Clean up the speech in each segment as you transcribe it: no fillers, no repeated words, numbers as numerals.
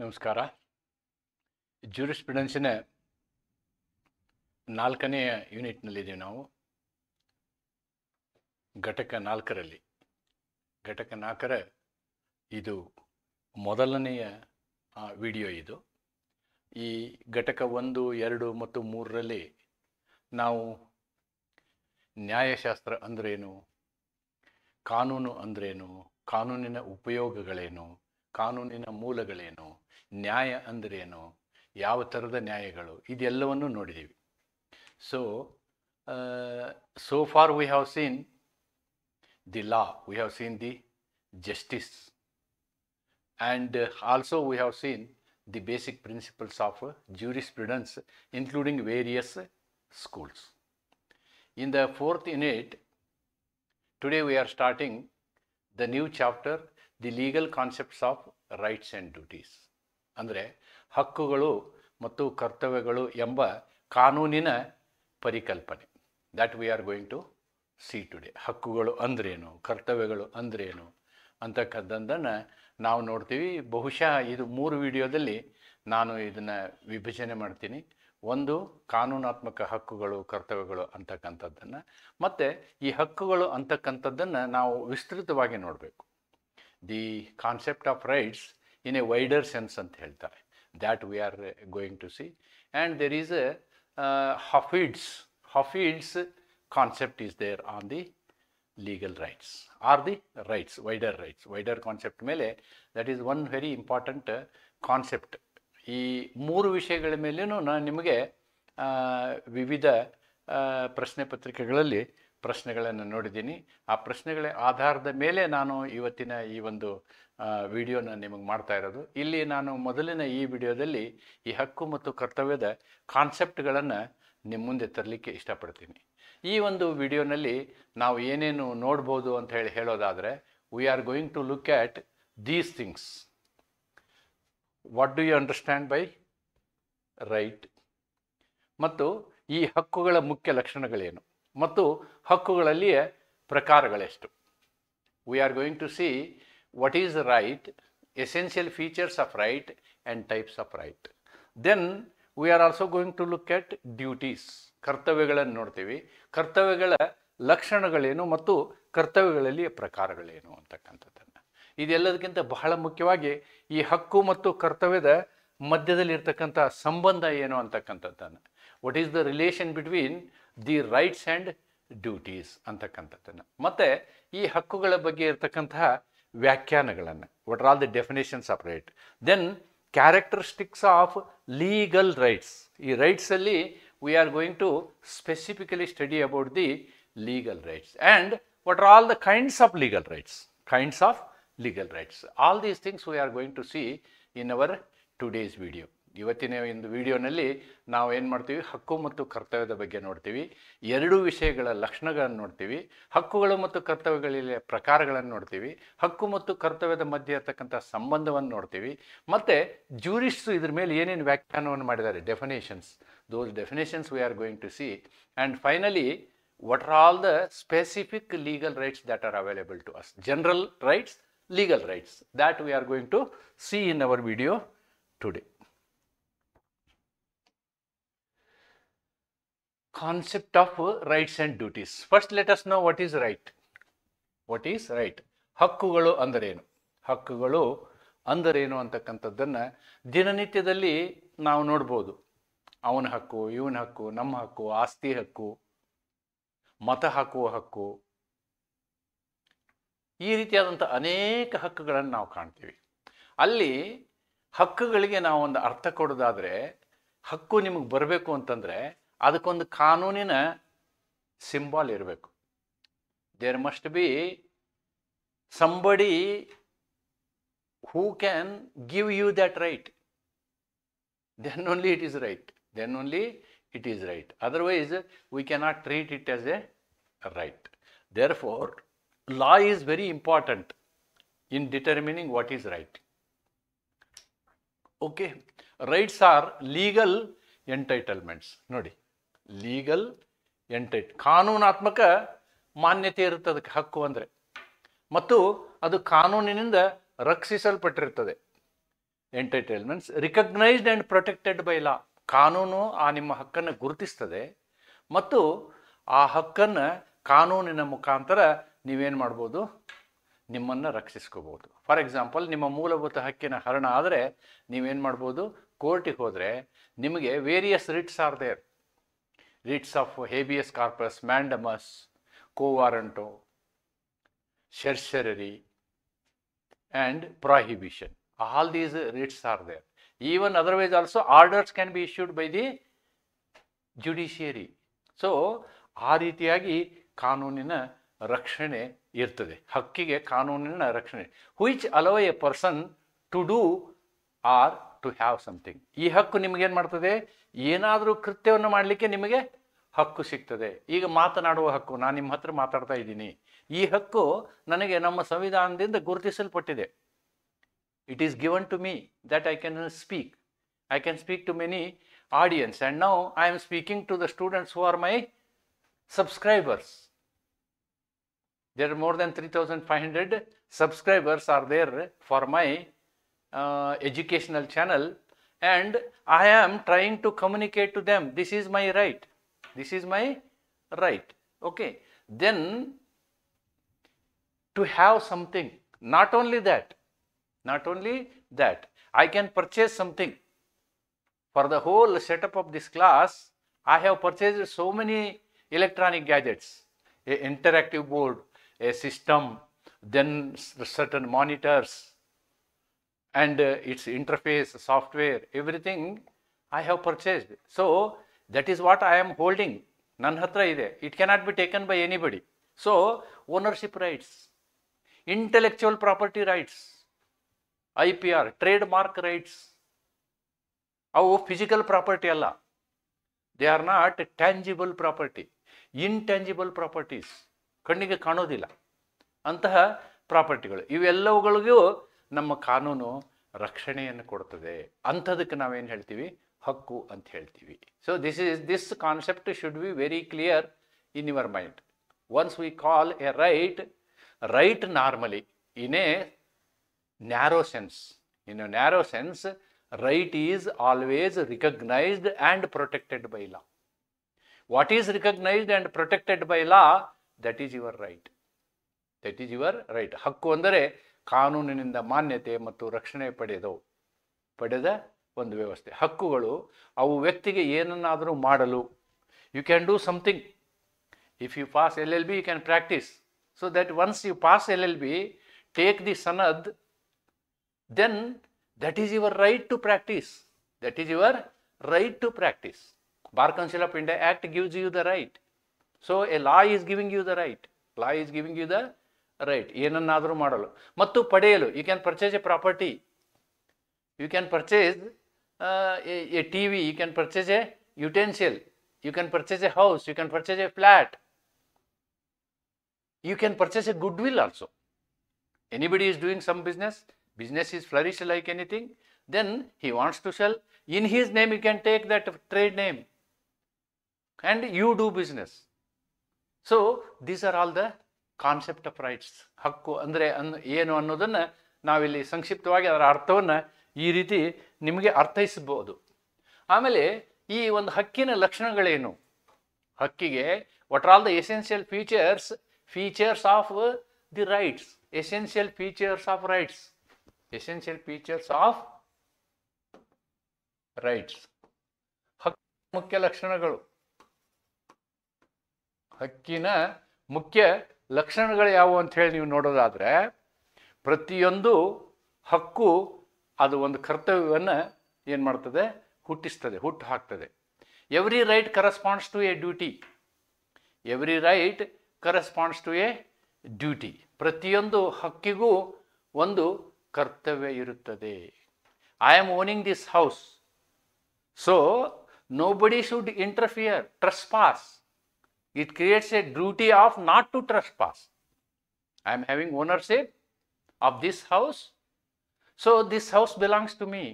ನಮಸ್ಕಾರ. ಜ್ಯೂರಿಸ್ಪ್ರುಡೆನ್ಸಿನ 4ನೆಯ ಯೂನಿಟ್ನಲ್ಲಿದ್ದೀವಿ ನಾವು. ಘಟಕ 4ರಲ್ಲಿ. ಘಟಕ 4ರ ಇದು ಮೊದಲನೆಯ ವಿಡಿಯೋ ಇದು. ಈ ಘಟಕ 1, 2 ಮತ್ತು 3ರಲ್ಲಿ ನಾವು ನ್ಯಾಯಶಾಸ್ತ್ರ ಅಂದ್ರೇನು, ಕಾನೂನು ಅಂದ್ರೇನು, ಕಾನೂನಿನ ಉಪಯೋಗಗಳೇನು, ಕಾನೂನಿನ ಮೂಲಗಳೇನು, ನ್ಯಾಯ ಅಂದ್ರೇನು, ಯಾವ ಥರದ ನ್ಯಾಯಗಳು, ಇದೆಲ್ಲವನ್ನು ನೋಡಿದ್ದೀವಿ. So far we have seen the law, we have seen the justice, and also we have seen the basic principles of jurisprudence, including various schools. In the 4th unit, today we are starting the new chapter, the legal concepts of rights and duties. ಅಂದರೆ ಹಕ್ಕುಗಳು ಮತ್ತು ಕರ್ತವ್ಯಗಳು ಎಂಬ ಕಾನೂನಿನ ಪರಿಕಲ್ಪನೆ. that we are going to see today. ಹಕ್ಕುಗಳು ಅಂದ್ರೇನು, ಕರ್ತವ್ಯಗಳು ಅಂದ್ರೇನು ಅಂತಕ್ಕಂಥದ್ದನ್ನು ನಾವು ನೋಡ್ತೀವಿ. ಬಹುಶಃ ಇದು 3 ವಿಡಿಯೋದಲ್ಲಿ ನಾನು ಇದನ್ನು ವಿಭಜನೆ ಮಾಡ್ತೀನಿ. ಒಂದು, ಕಾನೂನಾತ್ಮಕ ಹಕ್ಕುಗಳು ಕರ್ತವ್ಯಗಳು ಅಂತಕ್ಕಂಥದ್ದನ್ನು, ಮತ್ತು ಈ ಹಕ್ಕುಗಳು ಅಂತಕ್ಕಂಥದ್ದನ್ನು ನಾವು ವಿಸ್ತೃತವಾಗಿ ನೋಡಬೇಕು. The concept of rights in a wider sense ಅಂತ ಹೇಳ್ತಾರೆ. that we are going to see. And there is a Hafid's concept is there on the legal rights or the rights, wider concept ಮೇಲೆ that is one very important concept. ಈ 3 ವಿಷಯಗಳ ಮೇಲೇನೂ ನಾನು ನಿಮಗೆ ವಿವಿಧ ಪ್ರಶ್ನೆ ಪತ್ರಿಕೆಗಳಲ್ಲಿ ಪ್ರಶ್ನೆಗಳನ್ನು ನೋಡಿದ್ದೀನಿ. ಆ ಪ್ರಶ್ನೆಗಳ ಆಧಾರದ ಮೇಲೆ ನಾನು ಇವತ್ತಿನ ಈ ಒಂದು ವಿಡಿಯೋನ ನಿಮಗೆ ಮಾಡ್ತಾ ಇರೋದು. ಇಲ್ಲಿ ನಾನು ಮೊದಲಿನ ಈ ವಿಡಿಯೋದಲ್ಲಿ ಈ ಹಕ್ಕು ಮತ್ತು ಕರ್ತವ್ಯದ ಕಾನ್ಸೆಪ್ಟ್ಗಳನ್ನು ನಿಮ್ಮ ಮುಂದೆ ತರಲಿಕ್ಕೆ ಇಷ್ಟಪಡ್ತೀನಿ. ಈ ಒಂದು ವಿಡಿಯೋನಲ್ಲಿ ನಾವು ಏನೇನು ನೋಡ್ಬೋದು ಅಂತ ಹೇಳೋದಾದರೆ, we are going to look at these things. What do you understand by right, ಮತ್ತು ಈ ಹಕ್ಕುಗಳ ಮುಖ್ಯ ಲಕ್ಷಣಗಳೇನು, ಮತ್ತು ಹಕ್ಕುಗಳಲ್ಲಿಯ ಪ್ರಕಾರಗಳೆಷ್ಟು. We are going to see what is right, essential features of right and types of right. Then we are also going to look at duties, ಕರ್ತವ್ಯಗಳನ್ನು ನೋಡ್ತೀವಿ. ಕರ್ತವ್ಯಗಳ ಲಕ್ಷಣಗಳೇನು ಮತ್ತು ಕರ್ತವ್ಯಗಳಲ್ಲಿ ಪ್ರಕಾರಗಳೇನು ಅಂತಕ್ಕಂಥದ್ದನ್ನು. ಇದೆಲ್ಲದಕ್ಕಿಂತ ಬಹಳ ಮುಖ್ಯವಾಗಿ ಈ ಹಕ್ಕು ಮತ್ತು ಕರ್ತವ್ಯದ ಮಧ್ಯದಲ್ಲಿರ್ತಕ್ಕಂಥ ಸಂಬಂಧ ಏನು ಅಂತಕ್ಕಂಥದ್ದನ್ನು, what is the relation between the rights and duties ಅಂತಕ್ಕಂಥದ್ದನ್ನು, ಮತ್ತು ಈ ಹಕ್ಕುಗಳ ಬಗ್ಗೆ ಇರತಕ್ಕಂತಹ ವ್ಯಾಖ್ಯಾನಗಳನ್ನು, what are all the definitions of right. Then characteristics of legal rights. ಈ ರೈಟ್ಸಲ್ಲಿ we are going to specifically study about the legal rights. And what are all the kinds of legal rights. All these things we are going to see in our today's video. ಇವತ್ತಿನ ಒಂದು ವಿಡಿಯೋನಲ್ಲಿ ನಾವು ಏನು ಮಾಡ್ತೀವಿ, ಹಕ್ಕು ಮತ್ತು ಕರ್ತವ್ಯದ ಬಗ್ಗೆ ನೋಡ್ತೀವಿ. 2 ವಿಷಯಗಳ ಲಕ್ಷಣಗಳನ್ನು ನೋಡ್ತೀವಿ. ಹಕ್ಕುಗಳು ಮತ್ತು ಕರ್ತವ್ಯಗಳಲ್ಲಿ ಪ್ರಕಾರಗಳನ್ನು ನೋಡ್ತೀವಿ. ಹಕ್ಕು ಮತ್ತು ಕರ್ತವ್ಯದ ಮಧ್ಯೆ ಇರತಕ್ಕಂಥ ಸಂಬಂಧವನ್ನು ನೋಡ್ತೀವಿ. ಮತ್ತು ಜ್ಯೂರಿಸ್ಟ್ರು ಇದ್ರ ಮೇಲೆ ಏನೇನು ವ್ಯಾಖ್ಯಾನವನ್ನು ಮಾಡಿದ್ದಾರೆ, definitions, those definitions we are going to see. And finally, what are all the specific legal rights that are available to us, general rights, legal rights, that we are going to see in our video today. Concept of rights and duties. First let us know what is right. ಹಕ್ಕುಗಳು ಅಂದರೇನು, ಹಕ್ಕುಗಳು ಅಂದರೇನು ಅಂತಕ್ಕಂಥದ್ದನ್ನು ದಿನನಿತ್ಯದಲ್ಲಿ ನಾವು ನೋಡ್ಬೋದು. ಅವನ ಹಕ್ಕು, ಇವನ ಹಕ್ಕು, ನಮ್ಮ ಹಕ್ಕು, ಆಸ್ತಿ ಹಕ್ಕು, ಮತ ಹಾಕುವ ಹಕ್ಕು, ಈ ರೀತಿಯಾದಂಥ ಅನೇಕ ಹಕ್ಕುಗಳನ್ನು ನಾವು ಕಾಣ್ತೀವಿ. ಅಲ್ಲಿ ಹಕ್ಕುಗಳಿಗೆ ನಾವು ಒಂದು ಅರ್ಥ ಕೊಡೋದಾದರೆ, ಹಕ್ಕು ನಿಮಗೆ ಬರಬೇಕು ಅಂತಂದರೆ ಅದಕ್ಕೊಂದು ಕಾನೂನಿನ ಸಿಂಬಾಲ್ ಇರಬೇಕು. There must be somebody who can give you that right. Then only it is right. Otherwise we cannot treat it as a right. Therefore law is very important in determining what is right. Okay, rights are legal entitlements. ನೋಡಿ, legal ಕಾನೂನಾತ್ಮಕ ಮಾನ್ಯತೆ ಇರುತ್ತೆ ಅದಕ್ಕೆ ಹಕ್ಕು ಅಂದರೆ, ಮತ್ತು ಅದು ಕಾನೂನಿನಿಂದ ರಕ್ಷಿಸಲ್ಪಟ್ಟಿರುತ್ತದೆ. Entitlements recognised and protected by law. ಕಾನೂನು ಆ ನಿಮ್ಮ ಹಕ್ಕನ್ನು ಗುರುತಿಸ್ತದೆ ಮತ್ತು ಆ ಹಕ್ಕನ್ನು ಕಾನೂನಿನ ಮುಖಾಂತರ ನೀವೇನು ಮಾಡ್ಬೋದು, ನಿಮ್ಮನ್ನು ರಕ್ಷಿಸ್ಕೋಬೋದು. ಫಾರ್ ಎಕ್ಸಾಂಪಲ್, ನಿಮ್ಮ ಮೂಲಭೂತ ಹಕ್ಕಿನ ಹರಣ ಆದರೆ ನೀವೇನು ಮಾಡ್ಬೋದು, ಕೋರ್ಟಿಗೆ ಹೋದರೆ ನಿಮಗೆ various writs are there. Writs of habeas corpus, mandamus, quo warranto, certiorari and prohibition. All these writs are there. Even otherwise also orders can be issued by the judiciary. So ಆ ರೀತಿಯಾಗಿ ಕಾನೂನಿನ ರಕ್ಷಣೆ ಇರ್ತದೆ, ಹಕ್ಕಿಗೆ ಕಾನೂನಿನ ರಕ್ಷಣೆ. which allow a person to do or to have something. ಈ ಹಕ್ಕು ನಿಮಗೇನು ಮಾಡ್ತದೆ, ಏನಾದರೂ ಕೃತ್ಯವನ್ನು ಮಾಡಲಿಕ್ಕೆ ನಿಮಗೆ ಹಕ್ಕು ಸಿಗ್ತದೆ. ಈಗ ಮಾತನಾಡುವ ಹಕ್ಕು, ನಾನು ನಿಮ್ಮ ಹತ್ರ ಮಾತಾಡ್ತಾ ಇದ್ದೀನಿ, ಈ ಹಕ್ಕು ನನಗೆ ನಮ್ಮ ಸಂವಿಧಾನದಿಂದ ಗುರುತಿಸಲ್ಪಟ್ಟಿದೆ. It is given to me that I can speak. I can speak to many audience and now I am speaking to the students who are my subscribers. There are more than 3,500 subscribers are there for my educational channel and I am trying to communicate to them. This is my right. This is my right. Okay. Then to have something, not only that, I can purchase something. For the whole setup of this class, I have purchased so many electronic gadgets, a interactive board, a system, then certain monitors and its interface, software, everything I have purchased. So that is what I am holding. Nan hatra ide. It cannot be taken by anybody. So ownership rights, intellectual property rights, IPR, trademark rights, ಅವು physical property ಅಲ್ಲ. They are not tangible property. Intangible properties, ಕಣ್ಣಿಗೆ ಕಾಣೋದಿಲ್ಲ ಅಂತಹ ಪ್ರಾಪರ್ಟಿಗಳು. ಇವೆಲ್ಲವುಗಳಿಗೂ ನಮ್ಮ ಕಾನೂನು ರಕ್ಷಣೆಯನ್ನು ಕೊಡ್ತದೆ. ಅಂಥದಕ್ಕೆ ನಾವೇನು ಹೇಳ್ತೀವಿ, ಹಕ್ಕು ಅಂತ ಹೇಳ್ತೀವಿ. So this concept should be very clear in your mind. Once we call A right normally in a narrow sense, right is always recognized and protected by law. What is recognized and protected by law, that is your right. ಹಕ್ಕು ಅಂದರೆ ಕಾನೂನಿನಿಂದ ಮಾನ್ಯತೆ ಮತ್ತು ರಕ್ಷಣೆ ಪಡೆದ ಒಂದು ವ್ಯವಸ್ಥೆ. ಹಕ್ಕುಗಳು ಅವು ವ್ಯಕ್ತಿಗೆ ಏನನ್ನಾದರೂ ಮಾಡಲು, you can do something. If you pass LLB, you can practise. So that once you pass LLB, take the sanad, then that is your right to practice. Bar Council of India Act gives you the right. So a law is giving you the right. ಏನನ್ನಾದರೂ ಮಾಡಲು ಮತ್ತು ಪಡೆಯಲು. You can purchase a property, you can purchase a TV, you can purchase a utensil, you can purchase a house, you can purchase a flat, you can purchase a goodwill also. Anybody is doing some business is flourished like anything, then he wants to sell. In his name, you can take that trade name and you do business. So these are all the concept of rights. ಹಕ್ಕು ಅಂದರೆ ಏನು ಅನ್ನೋದನ್ನು ನಾವಿಲ್ಲಿ ಸಂಕ್ಷಿಪ್ತವಾಗಿ ಅದರ ಅರ್ಥವನ್ನು ಈ ರೀತಿ ನಿಮಗೆ ಅರ್ಥೈಸಬಹುದು. ಆಮೇಲೆ ಈ ಒಂದು ಹಕ್ಕಿನ ಲಕ್ಷಣಗಳೇನು, ಹಕ್ಕಿಗೆ what are all the essential features of the rights. Essential features of rights. ಮುಖ್ಯ ಲಕ್ಷಣಗಳು. ಹಕ್ಕಿನ ಮುಖ್ಯ ಲಕ್ಷಣಗಳು ಯಾವುವು ಅಂತ ಹೇಳಿ ನೀವು ನೋಡೋದಾದ್ರೆ, ಪ್ರತಿಯೊಂದು ಹಕ್ಕು ಅದು ಒಂದು ಕರ್ತವ್ಯವನ್ನು ಏನು ಮಾಡ್ತದೆ, ಹುಟ್ಟು ಹಾಕ್ತದೆ. Every right corresponds to a duty. ಪ್ರತಿಯೊಂದು ಹಕ್ಕಿಗೂ ಒಂದು ಕರ್ತವ್ಯ ಇರುತ್ತದೆ. I am owning this house, so nobody should interfere, trespass. It creates a duty of not to trespass. I am having ownership of this house, so this house belongs to me.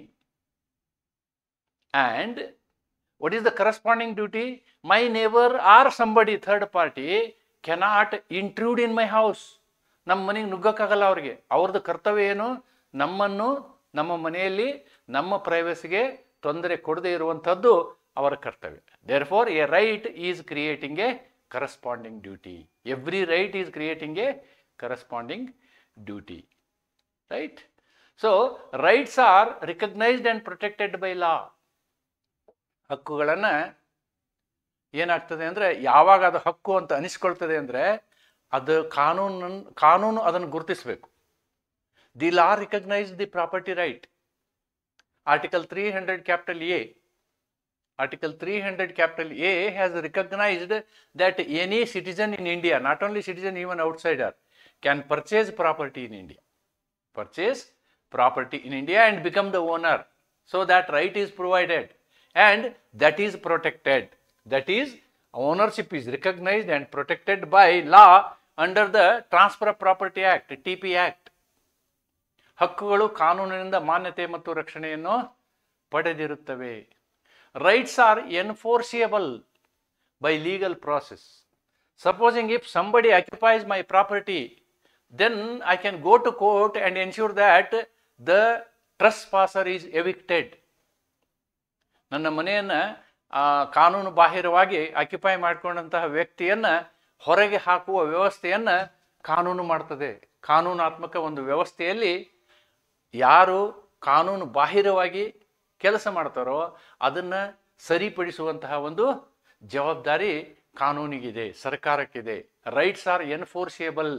And what is the corresponding duty? My neighbor or somebody, third party, cannot intrude in my house. ನಮ್ಮ ಮನೆಗೆ ನುಗ್ಗಕ್ಕಾಗಲ್ಲ ಅವ್ರಿಗೆ. ಅವ್ರದ್ದು ಕರ್ತವ್ಯ ಏನು, ನಮ್ಮನ್ನು ನಮ್ಮ ಮನೆಯಲ್ಲಿ ನಮ್ಮ ಪ್ರೈವಸಿಗೆ ತೊಂದರೆ ಕೊಡದೇ ಇರುವಂಥದ್ದು ಅವರ ಕರ್ತವ್ಯ. Therefore A right is creating A corresponding duty. Every right is creating A corresponding duty. Right? So rights are recognised and protected by ಲಾ. ಹಕ್ಕುಗಳನ್ನು ಏನಾಗ್ತದೆ ಅಂದರೆ, ಯಾವಾಗ ಅದು ಹಕ್ಕು ಅಂತ ಅನಿಸ್ಕೊಳ್ತದೆ ಅಂದರೆ ಅದು ಕಾನೂನು ಅದನ್ನು ಗುರುತಿಸಬೇಕು. The law recognise the property right. Article 300 capital A. Article 300 capital A has recognized that any citizen in India, not only citizen, even outsider, can purchase property in India. Purchase property in India and become the owner. So that right is provided and that is protected. That is, ownership is recognized and protected by law under the Transfer of Property Act, TP Act. ಹಕ್ಕುಗಳು ಕಾನೂನಿನಿಂದ ಮಾನ್ಯತೆ ಮತ್ತು ರಕ್ಷಣೆಯನ್ನು ಪಡೆದಿರುತ್ತವೆ. Rights are enforceable by legal process. Supposing if somebody occupies my property, then I can go to court and ensure that the trespasser is evicted. ನನ್ನ ಮನೆಯನ್ನು ಕಾನೂನು ಬಾಹಿರವಾಗಿ ಆಕ್ಯುಪೈ ಮಾಡಿಕೊಂಡಂತಹ ವ್ಯಕ್ತಿಯನ್ನು ಹೊರಗೆ ಹಾಕುವ ವ್ಯವಸ್ಥೆಯನ್ನು ಕಾನೂನು ಮಾಡ್ತದೆ. ಕಾನೂನಾತ್ಮಕ ಒಂದು ವ್ಯವಸ್ಥೆಯಲ್ಲಿ ಯಾರು ಕಾನೂನು ಬಾಹಿರವಾಗಿ ಕೆಲಸ ಮಾಡ್ತಾರೋ ಅದನ್ನು ಸರಿಪಡಿಸುವಂತಹ ಒಂದು ಜವಾಬ್ದಾರಿ ಕಾನೂನಿಗಿದೆ, ಸರ್ಕಾರಕ್ಕಿದೆ. Rights are enforceable.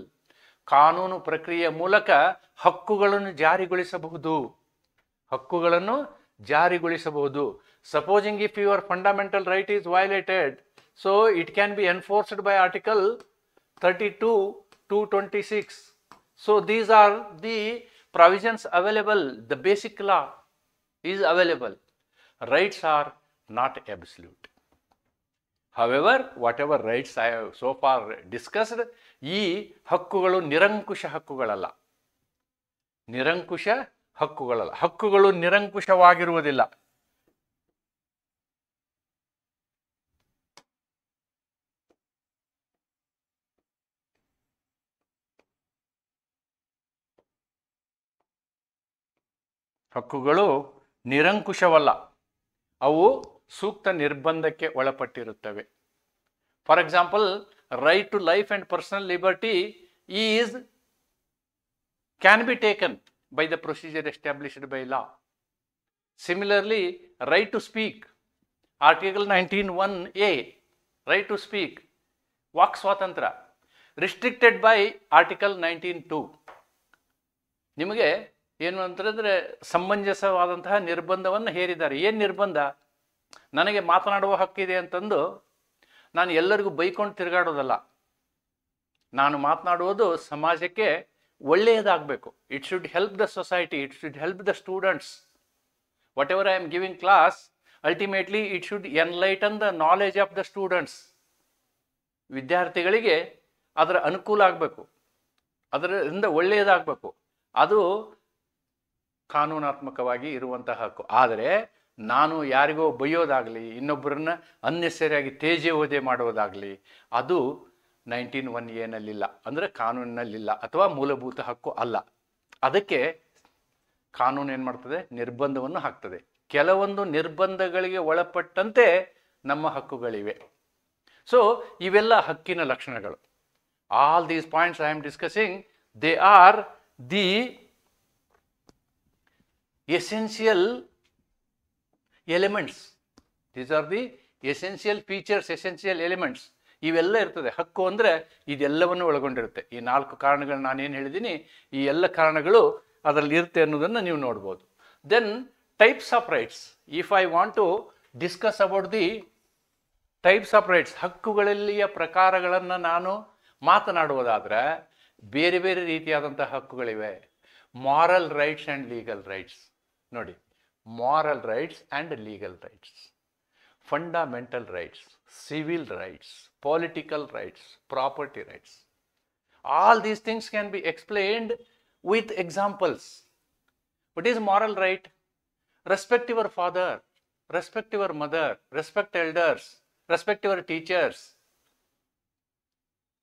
ಕಾನೂನು ಪ್ರಕ್ರಿಯೆಯ ಮೂಲಕ ಹಕ್ಕುಗಳನ್ನು ಜಾರಿಗೊಳಿಸಬಹುದು. ಹಕ್ಕುಗಳನ್ನು ಜಾರಿಗೊಳಿಸಬಹುದು. Supposing if your fundamental right is violated, so it can be enforced by article 32 to 26. So these are the provisions available. The basic law is available. Rights are not absolute. However, whatever rights I have so far discussed, ಈ ಹಕ್ಕುಗಳು ನಿರಂಕುಶ ಹಕ್ಕುಗಳಲ್ಲ. ನಿರಂಕುಶ ಹಕ್ಕುಗಳಲ್ಲ. ಹಕ್ಕುಗಳು ನಿರಂಕುಶವಾಗಿರುವುದಿಲ್ಲ. ಹಕ್ಕುಗಳು ನಿರಂಕುಶವಲ್ಲ. ಅವು ಸೂಕ್ತ ನಿರ್ಬಂಧಕ್ಕೆ ಒಳಪಟ್ಟಿರುತ್ತವೆ. For example, right to life and personal liberty can be taken by the procedure established by law. Similarly, right to speak, article 19(1)A, right to speak, ವಾಕ್ ಸ್ವಾತಂತ್ರ್ಯ, ರಿಸ್ಟ್ರಿಕ್ಟೆಡ್ ಬೈ ಆರ್ಟಿಕಲ್ 19(2). ನಿಮಗೆ ಏನು ಅಂತಂದರೆ ಸಮಂಜಸವಾದಂತಹ ನಿರ್ಬಂಧವನ್ನು ಹೇರಿದ್ದಾರೆ. ಏನು ನಿರ್ಬಂಧ? ನನಗೆ ಮಾತನಾಡುವ ಹಕ್ಕಿದೆ ಅಂತಂದು ನಾನು ಎಲ್ಲರಿಗೂ ಬೈಕೊಂಡು ತಿರುಗಾಡೋದಲ್ಲ. ನಾನು ಮಾತನಾಡುವುದು ಸಮಾಜಕ್ಕೆ ಒಳ್ಳೆಯದಾಗಬೇಕು. It should help the society, it should help the students. Whatever I am giving class, ultimately it should enlighten the knowledge of the students. ವಿದ್ಯಾರ್ಥಿಗಳಿಗೆ ಅದರ ಅನುಕೂಲ ಆಗಬೇಕು, ಅದರಿಂದ ಒಳ್ಳೆಯದಾಗಬೇಕು. ಅದು ಕಾನೂನಾತ್ಮಕವಾಗಿ ಇರುವಂತಹ ಹಕ್ಕು. ಆದರೆ ನಾನು ಯಾರಿಗೋ ಬೈಯೋದಾಗಲಿ, ಇನ್ನೊಬ್ಬರನ್ನ ಅನ್ನೆಸರಿಯಾಗಿ ತೇಜೋವಧೆ ಮಾಡೋದಾಗಲಿ, ಅದು 19(1)A ಅಂದರೆ ಕಾನೂನಿನಲ್ಲಿಲ್ಲ, ಅಥವಾ ಮೂಲಭೂತ ಹಕ್ಕು ಅಲ್ಲ. ಅದಕ್ಕೆ ಕಾನೂನು ಏನು ಮಾಡ್ತದೆ? ನಿರ್ಬಂಧವನ್ನು ಹಾಕ್ತದೆ. ಕೆಲವೊಂದು ನಿರ್ಬಂಧಗಳಿಗೆ ಒಳಪಟ್ಟಂತೆ ನಮ್ಮ ಹಕ್ಕುಗಳಿವೆ. ಸೊ ಇವೆಲ್ಲ ಹಕ್ಕಿನ ಲಕ್ಷಣಗಳು. All these points I am discussing, they are the essential elements. These are the essential features, essential elements. ಇವೆಲ್ಲ ಇರ್ತದೆ. ಹಕ್ಕು ಅಂದರೆ ಇದೆಲ್ಲವನ್ನು ಒಳಗೊಂಡಿರುತ್ತೆ. ಈ 4 ಕಾರಣಗಳು ನಾನೇನು ಹೇಳಿದ್ದೀನಿ, ಈ ಎಲ್ಲ ಕಾರಣಗಳು ಅದರಲ್ಲಿ ಇರುತ್ತೆ ಅನ್ನೋದನ್ನು ನೀವು ನೋಡ್ಬೋದು. Then types of rights. If I want to discuss about the types of rights, ಹಕ್ಕುಗಳಲ್ಲಿಯ ಪ್ರಕಾರಗಳನ್ನು ನಾನು ಮಾತನಾಡುವುದಾದರೆ ಬೇರೆ ಬೇರೆ ರೀತಿಯಾದಂಥ ಹಕ್ಕುಗಳಿವೆ. Moral rights and legal rights. ನೋಡಿ, moral rights and legal rights, fundamental rights, civil rights, political rights, property rights. All these things can be explained with examples. What is moral right? Respect your father, respect your mother, respect elders, respect your teachers.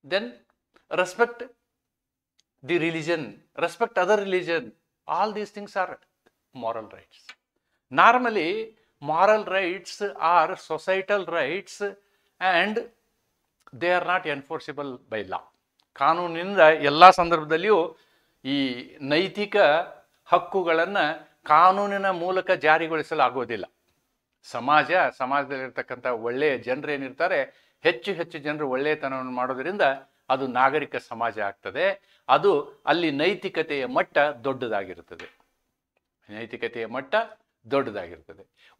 Then respect the religion, respect other religion. All these things are moral rights. Normally, moral rights are societal rights and they are not enforceable by law. ಕಾನೂನಿನಿಂದ ಎಲ್ಲ ಸಂದರ್ಭದಲ್ಲಿಯೂ ಈ ನೈತಿಕ ಹಕ್ಕುಗಳನ್ನು ಕಾನೂನಿನ ಮೂಲಕ ಜಾರಿಗೊಳಿಸಲಾಗೋದಿಲ್ಲ. ಸಮಾಜದಲ್ಲಿರ್ತಕ್ಕಂಥ ಒಳ್ಳೆಯ ಜನರು ಏನಿರ್ತಾರೆ, ಹೆಚ್ಚು ಜನರು ಒಳ್ಳೆಯತನವನ್ನು ಮಾಡೋದರಿಂದ ಅದು ನಾಗರಿಕ ಸಮಾಜ ಆಗ್ತದೆ. ಅದು ಅಲ್ಲಿ ನೈತಿಕತೆಯ ಮಟ್ಟ ದೊಡ್ಡದಾಗಿರುತ್ತದೆ.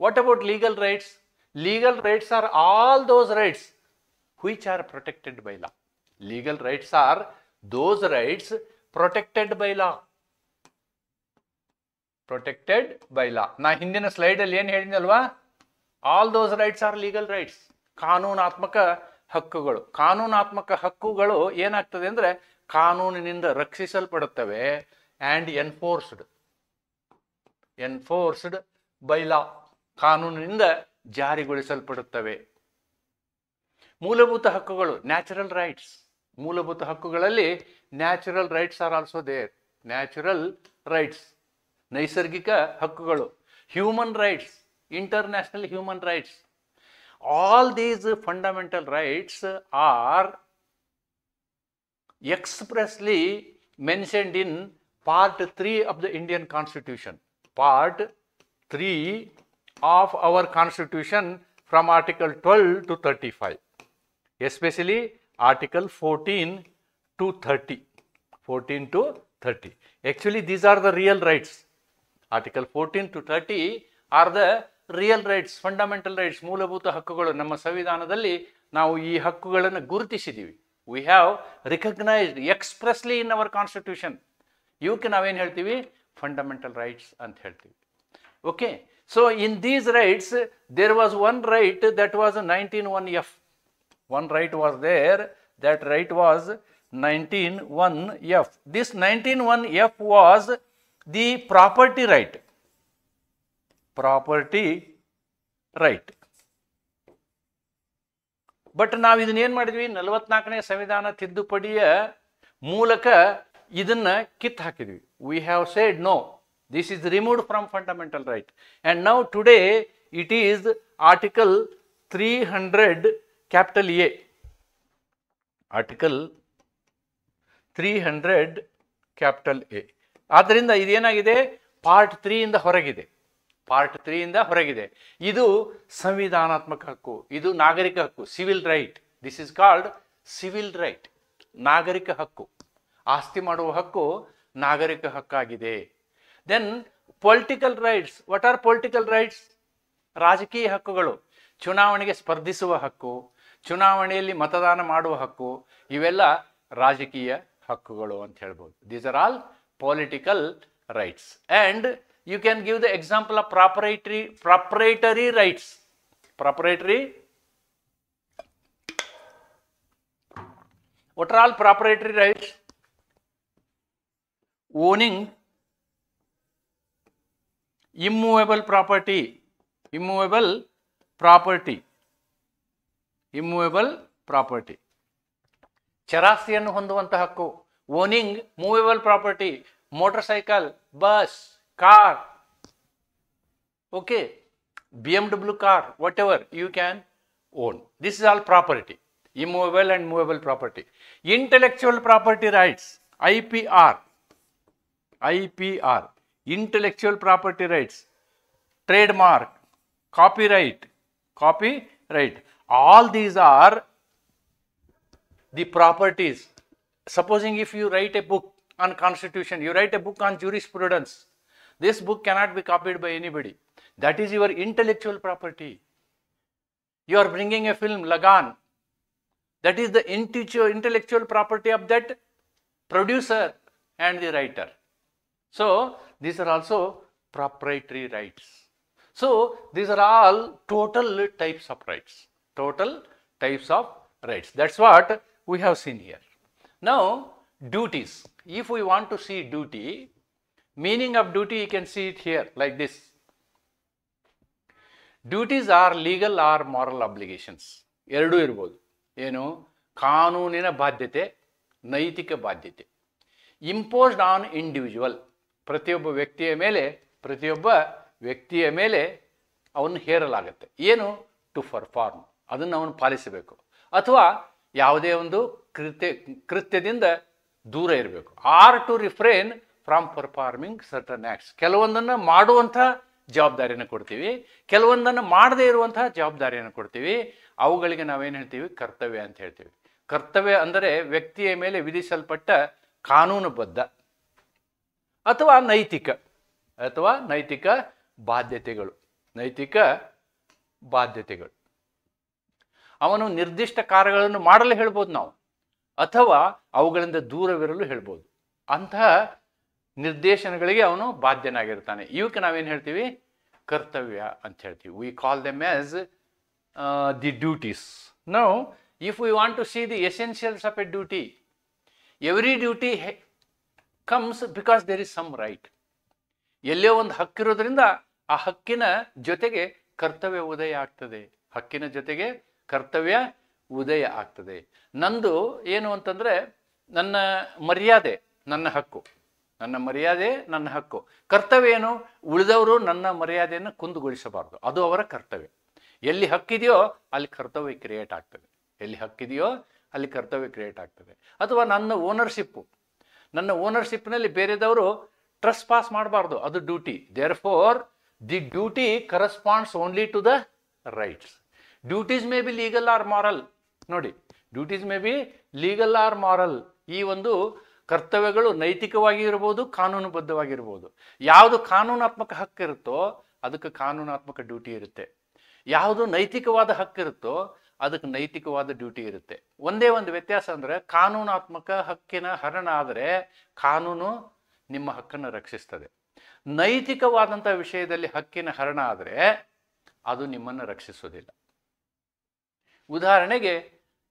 What about legal rights? Legal rights are all those rights which are protected by law. Legal rights are those rights protected by law. ನಾ ಹಿಂದಿನ ಸ್ಲೈಡಲ್ಲಿ ಏನು ಹೇಳಿದ್ನಲ್ವಾ, all those rights are legal rights. ಕಾನೂನಾತ್ಮಕ ಹಕ್ಕುಗಳು ಏನಾಗ್ತದೆ ಅಂದರೆ ಕಾನೂನಿನಿಂದ ರಕ್ಷಿಸಲ್ಪಡುತ್ತವೆ ಆ್ಯಂಡ್ ಎನ್ಫೋರ್ಸ್ಡ್ ಬೈ ಲಾ, ಕಾನೂನಿನಿಂದ ಜಾರಿಗೊಳಿಸಲ್ಪಡುತ್ತವೆ. ಮೂಲಭೂತ ಹಕ್ಕುಗಳು, ನ್ಯಾಚುರಲ್ ರೈಟ್ಸ್. ಮೂಲಭೂತ ಹಕ್ಕುಗಳಲ್ಲಿ natural rights are also there. Natural rights, ನೈಸರ್ಗಿಕ ಹಕ್ಕುಗಳು. Human rights, international human rights. All these fundamental rights are expressly mentioned in part 3 of the Indian Constitution. Part 3 of our Constitution from Article 12 to 35. Especially Article 14 to 30. Actually, these are the real rights. Article 14 to 30 are the real rights, fundamental rights, ಮೂಲಭೂತ ಹಕ್ಕುಗಳು. ನಮ್ಮ ಸಂವಿಧಾನದಲ್ಲಿ ನಾವು ಈ ಹಕ್ಕುಗಳನ್ನು ಗುರುತಿಸಿದ್ದೀವಿ. We have recognized expressly in our constitution. ಇವಕ್ಕೆ ನಾವೇನು ಹೇಳ್ತೀವಿ? ಫಂಡಮೆಂಟಲ್ ರೈಟ್ಸ್ ಅಂತ ಹೇಳ್ತೀವಿ. Okay, so in these rights there was one right that was 19(1)(f). One right was there, that right was 19(1)(f). This 19(1)(f) was the property right. But ನಾವು ಇದನ್ನೇನು ಮಾಡಿದ್ವಿ, 44ನೇ ಸಂವಿಧಾನ ತಿದ್ದುಪಡಿಯ ಮೂಲಕ ಇದನ್ನ ಕಿತ್ತು ಹಾಕಿದ್ವಿ. We have said no, this is removed from fundamental right. And now today it is article 300(a). Article 300(a). ಆದ್ದರಿಂದ ಇದೇನಾಗಿದೆ, part 3ಯಿಂದ ಹೊರಗಿದೆ. ಇದು ಸಂವಿಧಾನಾತ್ಮಕ ಹಕ್ಕು, ಇದು ನಾಗರಿಕ ಹಕ್ಕು, civil right. This is called civil right, ನಾಗರಿಕ ಹಕ್ಕು. ಆಸ್ತಿ ಮಾಡುವ ಹಕ್ಕು ನಾಗರಿಕ ಹಕ್ಕಾಗಿದೆ. Then political rights. What are political rights? ರಾಜಕೀಯ ಹಕ್ಕುಗಳು. ಚುನಾವಣೆಗೆ ಸ್ಪರ್ಧಿಸುವ ಹಕ್ಕು, ಚುನಾವಣೆಯಲ್ಲಿ ಮತದಾನ ಮಾಡುವ ಹಕ್ಕು, ಇವೆಲ್ಲ ರಾಜಕೀಯ ಹಕ್ಕುಗಳು ಅಂತ ಹೇಳ್ಬೋದು. These are all political rights. And you can give the example of proprietary rights. What are all proprietary rights? Owning immovable property. ಚರಾಸ್ತಿಯನ್ನು ಹೊಂದುವಂತಹ ಹಕ್ಕು. Owning movable property, motorcycle, bus, car, okay, BMW car, whatever you can own. This is all property, immovable and movable property. Intellectual property rights, IPR, intellectual property rights, trademark, copyright. All these are the properties. Supposing if you write a book on Constitution, you write a book on jurisprudence, this book cannot be copied by anybody. That is your intellectual property. You are bringing a film, Lagan. That is the intellectual property of that producer and the writer. So, these are also proprietary rights. So, these are all total types of rights. That's what we have seen here. Now, duties. If we want to see duty, meaning of duty, you can see it here like this. Duties are legal or moral obligations. ಎರಡೂ ಇರ್ಬೋದು. ಏನು? ಕಾನೂನಿನ ಬಾಧ್ಯತೆ, ನೈತಿಕ ಬಾಧ್ಯತೆ. Imposed on individual, ಪ್ರತಿಯೊಬ್ಬ ವ್ಯಕ್ತಿಯ ಮೇಲೆ ಪ್ರತಿಯೊಬ್ಬ ವ್ಯಕ್ತಿಯ ಮೇಲೆ ಅವನು ಹೇರಲಾಗುತ್ತೆ. ಏನು? ಟು ಪರ್ಫಾರ್ಮ್, ಅದನ್ನು ಅವನು ಪಾಲಿಸಬೇಕು. ಅಥವಾ ಯಾವುದೇ ಒಂದು ಕೃತ್ಯದಿಂದ ದೂರ ಇರಬೇಕು. Or to refrain from performing certain acts. ಕೆಲವೊಂದನ್ನು ಮಾಡುವಂಥ ಜವಾಬ್ದಾರಿಯನ್ನು ಕೊಡ್ತೀವಿ, ಕೆಲವೊಂದನ್ನು ಮಾಡದೇ ಇರುವಂತಹ ಜವಾಬ್ದಾರಿಯನ್ನು ಕೊಡ್ತೀವಿ. ಅವುಗಳಿಗೆ ನಾವೇನು ಹೇಳ್ತೀವಿ? ಕರ್ತವ್ಯ ಅಂತ ಹೇಳ್ತೀವಿ. ಕರ್ತವ್ಯ ಅಂದರೆ ವ್ಯಕ್ತಿಯ ಮೇಲೆ ವಿಧಿಸಲ್ಪಟ್ಟ ಕಾನೂನುಬದ್ಧ ಅಥವಾ ನೈತಿಕ ಬಾಧ್ಯತೆಗಳು. ಅವನು ನಿರ್ದಿಷ್ಟ ಕಾರ್ಯಗಳನ್ನು ಮಾಡಲು ಹೇಳ್ಬೋದು ನಾವು, ಅಥವಾ ಅವುಗಳಿಂದ ದೂರವಿರಲು ಹೇಳ್ಬೋದು. ಅಂತಹ ನಿರ್ದೇಶನಗಳಿಗೆ ಅವನು ಬಾಧ್ಯನಾಗಿರ್ತಾನೆ. ಇವಕ್ಕೆ ನಾವೇನು ಹೇಳ್ತೀವಿ? ಕರ್ತವ್ಯ ಅಂತ ಹೇಳ್ತೀವಿ. We call them as the duties. Now if we want to see the essentials of a duty, every duty comes because there is some right. ಎಲ್ಲೋ ಒಂದು ಹಕ್ಕಿರೋದ್ರಿಂದ ಆ ಹಕ್ಕಿನ ಜೊತೆಗೆ ಕರ್ತವ್ಯ ಉದಯ ಆಗ್ತದೆ. ನಂದು ಏನು ಅಂತಂದರೆ ನನ್ನ ಮರ್ಯಾದೆ ನನ್ನ ಹಕ್ಕು. ಕರ್ತವ್ಯ ಏನು? ಉಳಿದವರು ನನ್ನ ಮರ್ಯಾದೆಯನ್ನು ಕುಂದುಗೊಳಿಸಬಾರ್ದು, ಅದು ಅವರ ಕರ್ತವ್ಯ. ಎಲ್ಲಿ ಹಕ್ಕಿದೆಯೋ ಅಲ್ಲಿ ಕರ್ತವ್ಯ ಕ್ರಿಯೇಟ್ ಆಗ್ತದೆ. ಅಥವಾ ನನ್ನ ಓನರ್ಶಿಪ್ನಲ್ಲಿ ಬೇರೆದವರು ಟ್ರಸ್ಟ್ ಪಾಸ್ ಮಾಡಬಾರ್ದು, ಅದು duty. Therefore the duty corresponds only to the rights. Duties may be legal or moral. ನೋಡಿ, duties may be legal or moral. ಈ ಒಂದು ಕರ್ತವ್ಯಗಳು ನೈತಿಕವಾಗಿ ಇರ್ಬೋದು, ಕಾನೂನುಬದ್ಧವಾಗಿರ್ಬೋದು. ಯಾವುದು ಕಾನೂನಾತ್ಮಕ ಹಕ್ಕಿರುತ್ತೋ ಅದಕ್ಕೆ ಕಾನೂನಾತ್ಮಕ ಡ್ಯೂಟಿ ಇರುತ್ತೆ. ಯಾವುದು ನೈತಿಕವಾದ ಹಕ್ಕಿರುತ್ತೋ ಅದಕ್ಕೆ ನೈತಿಕವಾದ ಡ್ಯೂಟಿ ಇರುತ್ತೆ. ಒಂದೇ ಒಂದು ವ್ಯತ್ಯಾಸ ಅಂದರೆ, ಕಾನೂನಾತ್ಮಕ ಹಕ್ಕಿನ ಹರಣ ಆದರೆ ಕಾನೂನು ನಿಮ್ಮ ಹಕ್ಕನ್ನು ರಕ್ಷಿಸ್ತದೆ. ನೈತಿಕವಾದಂಥ ವಿಷಯದಲ್ಲಿ ಹಕ್ಕಿನ ಹರಣ ಆದರೆ ಅದು ನಿಮ್ಮನ್ನು ರಕ್ಷಿಸೋದಿಲ್ಲ. ಉದಾಹರಣೆಗೆ,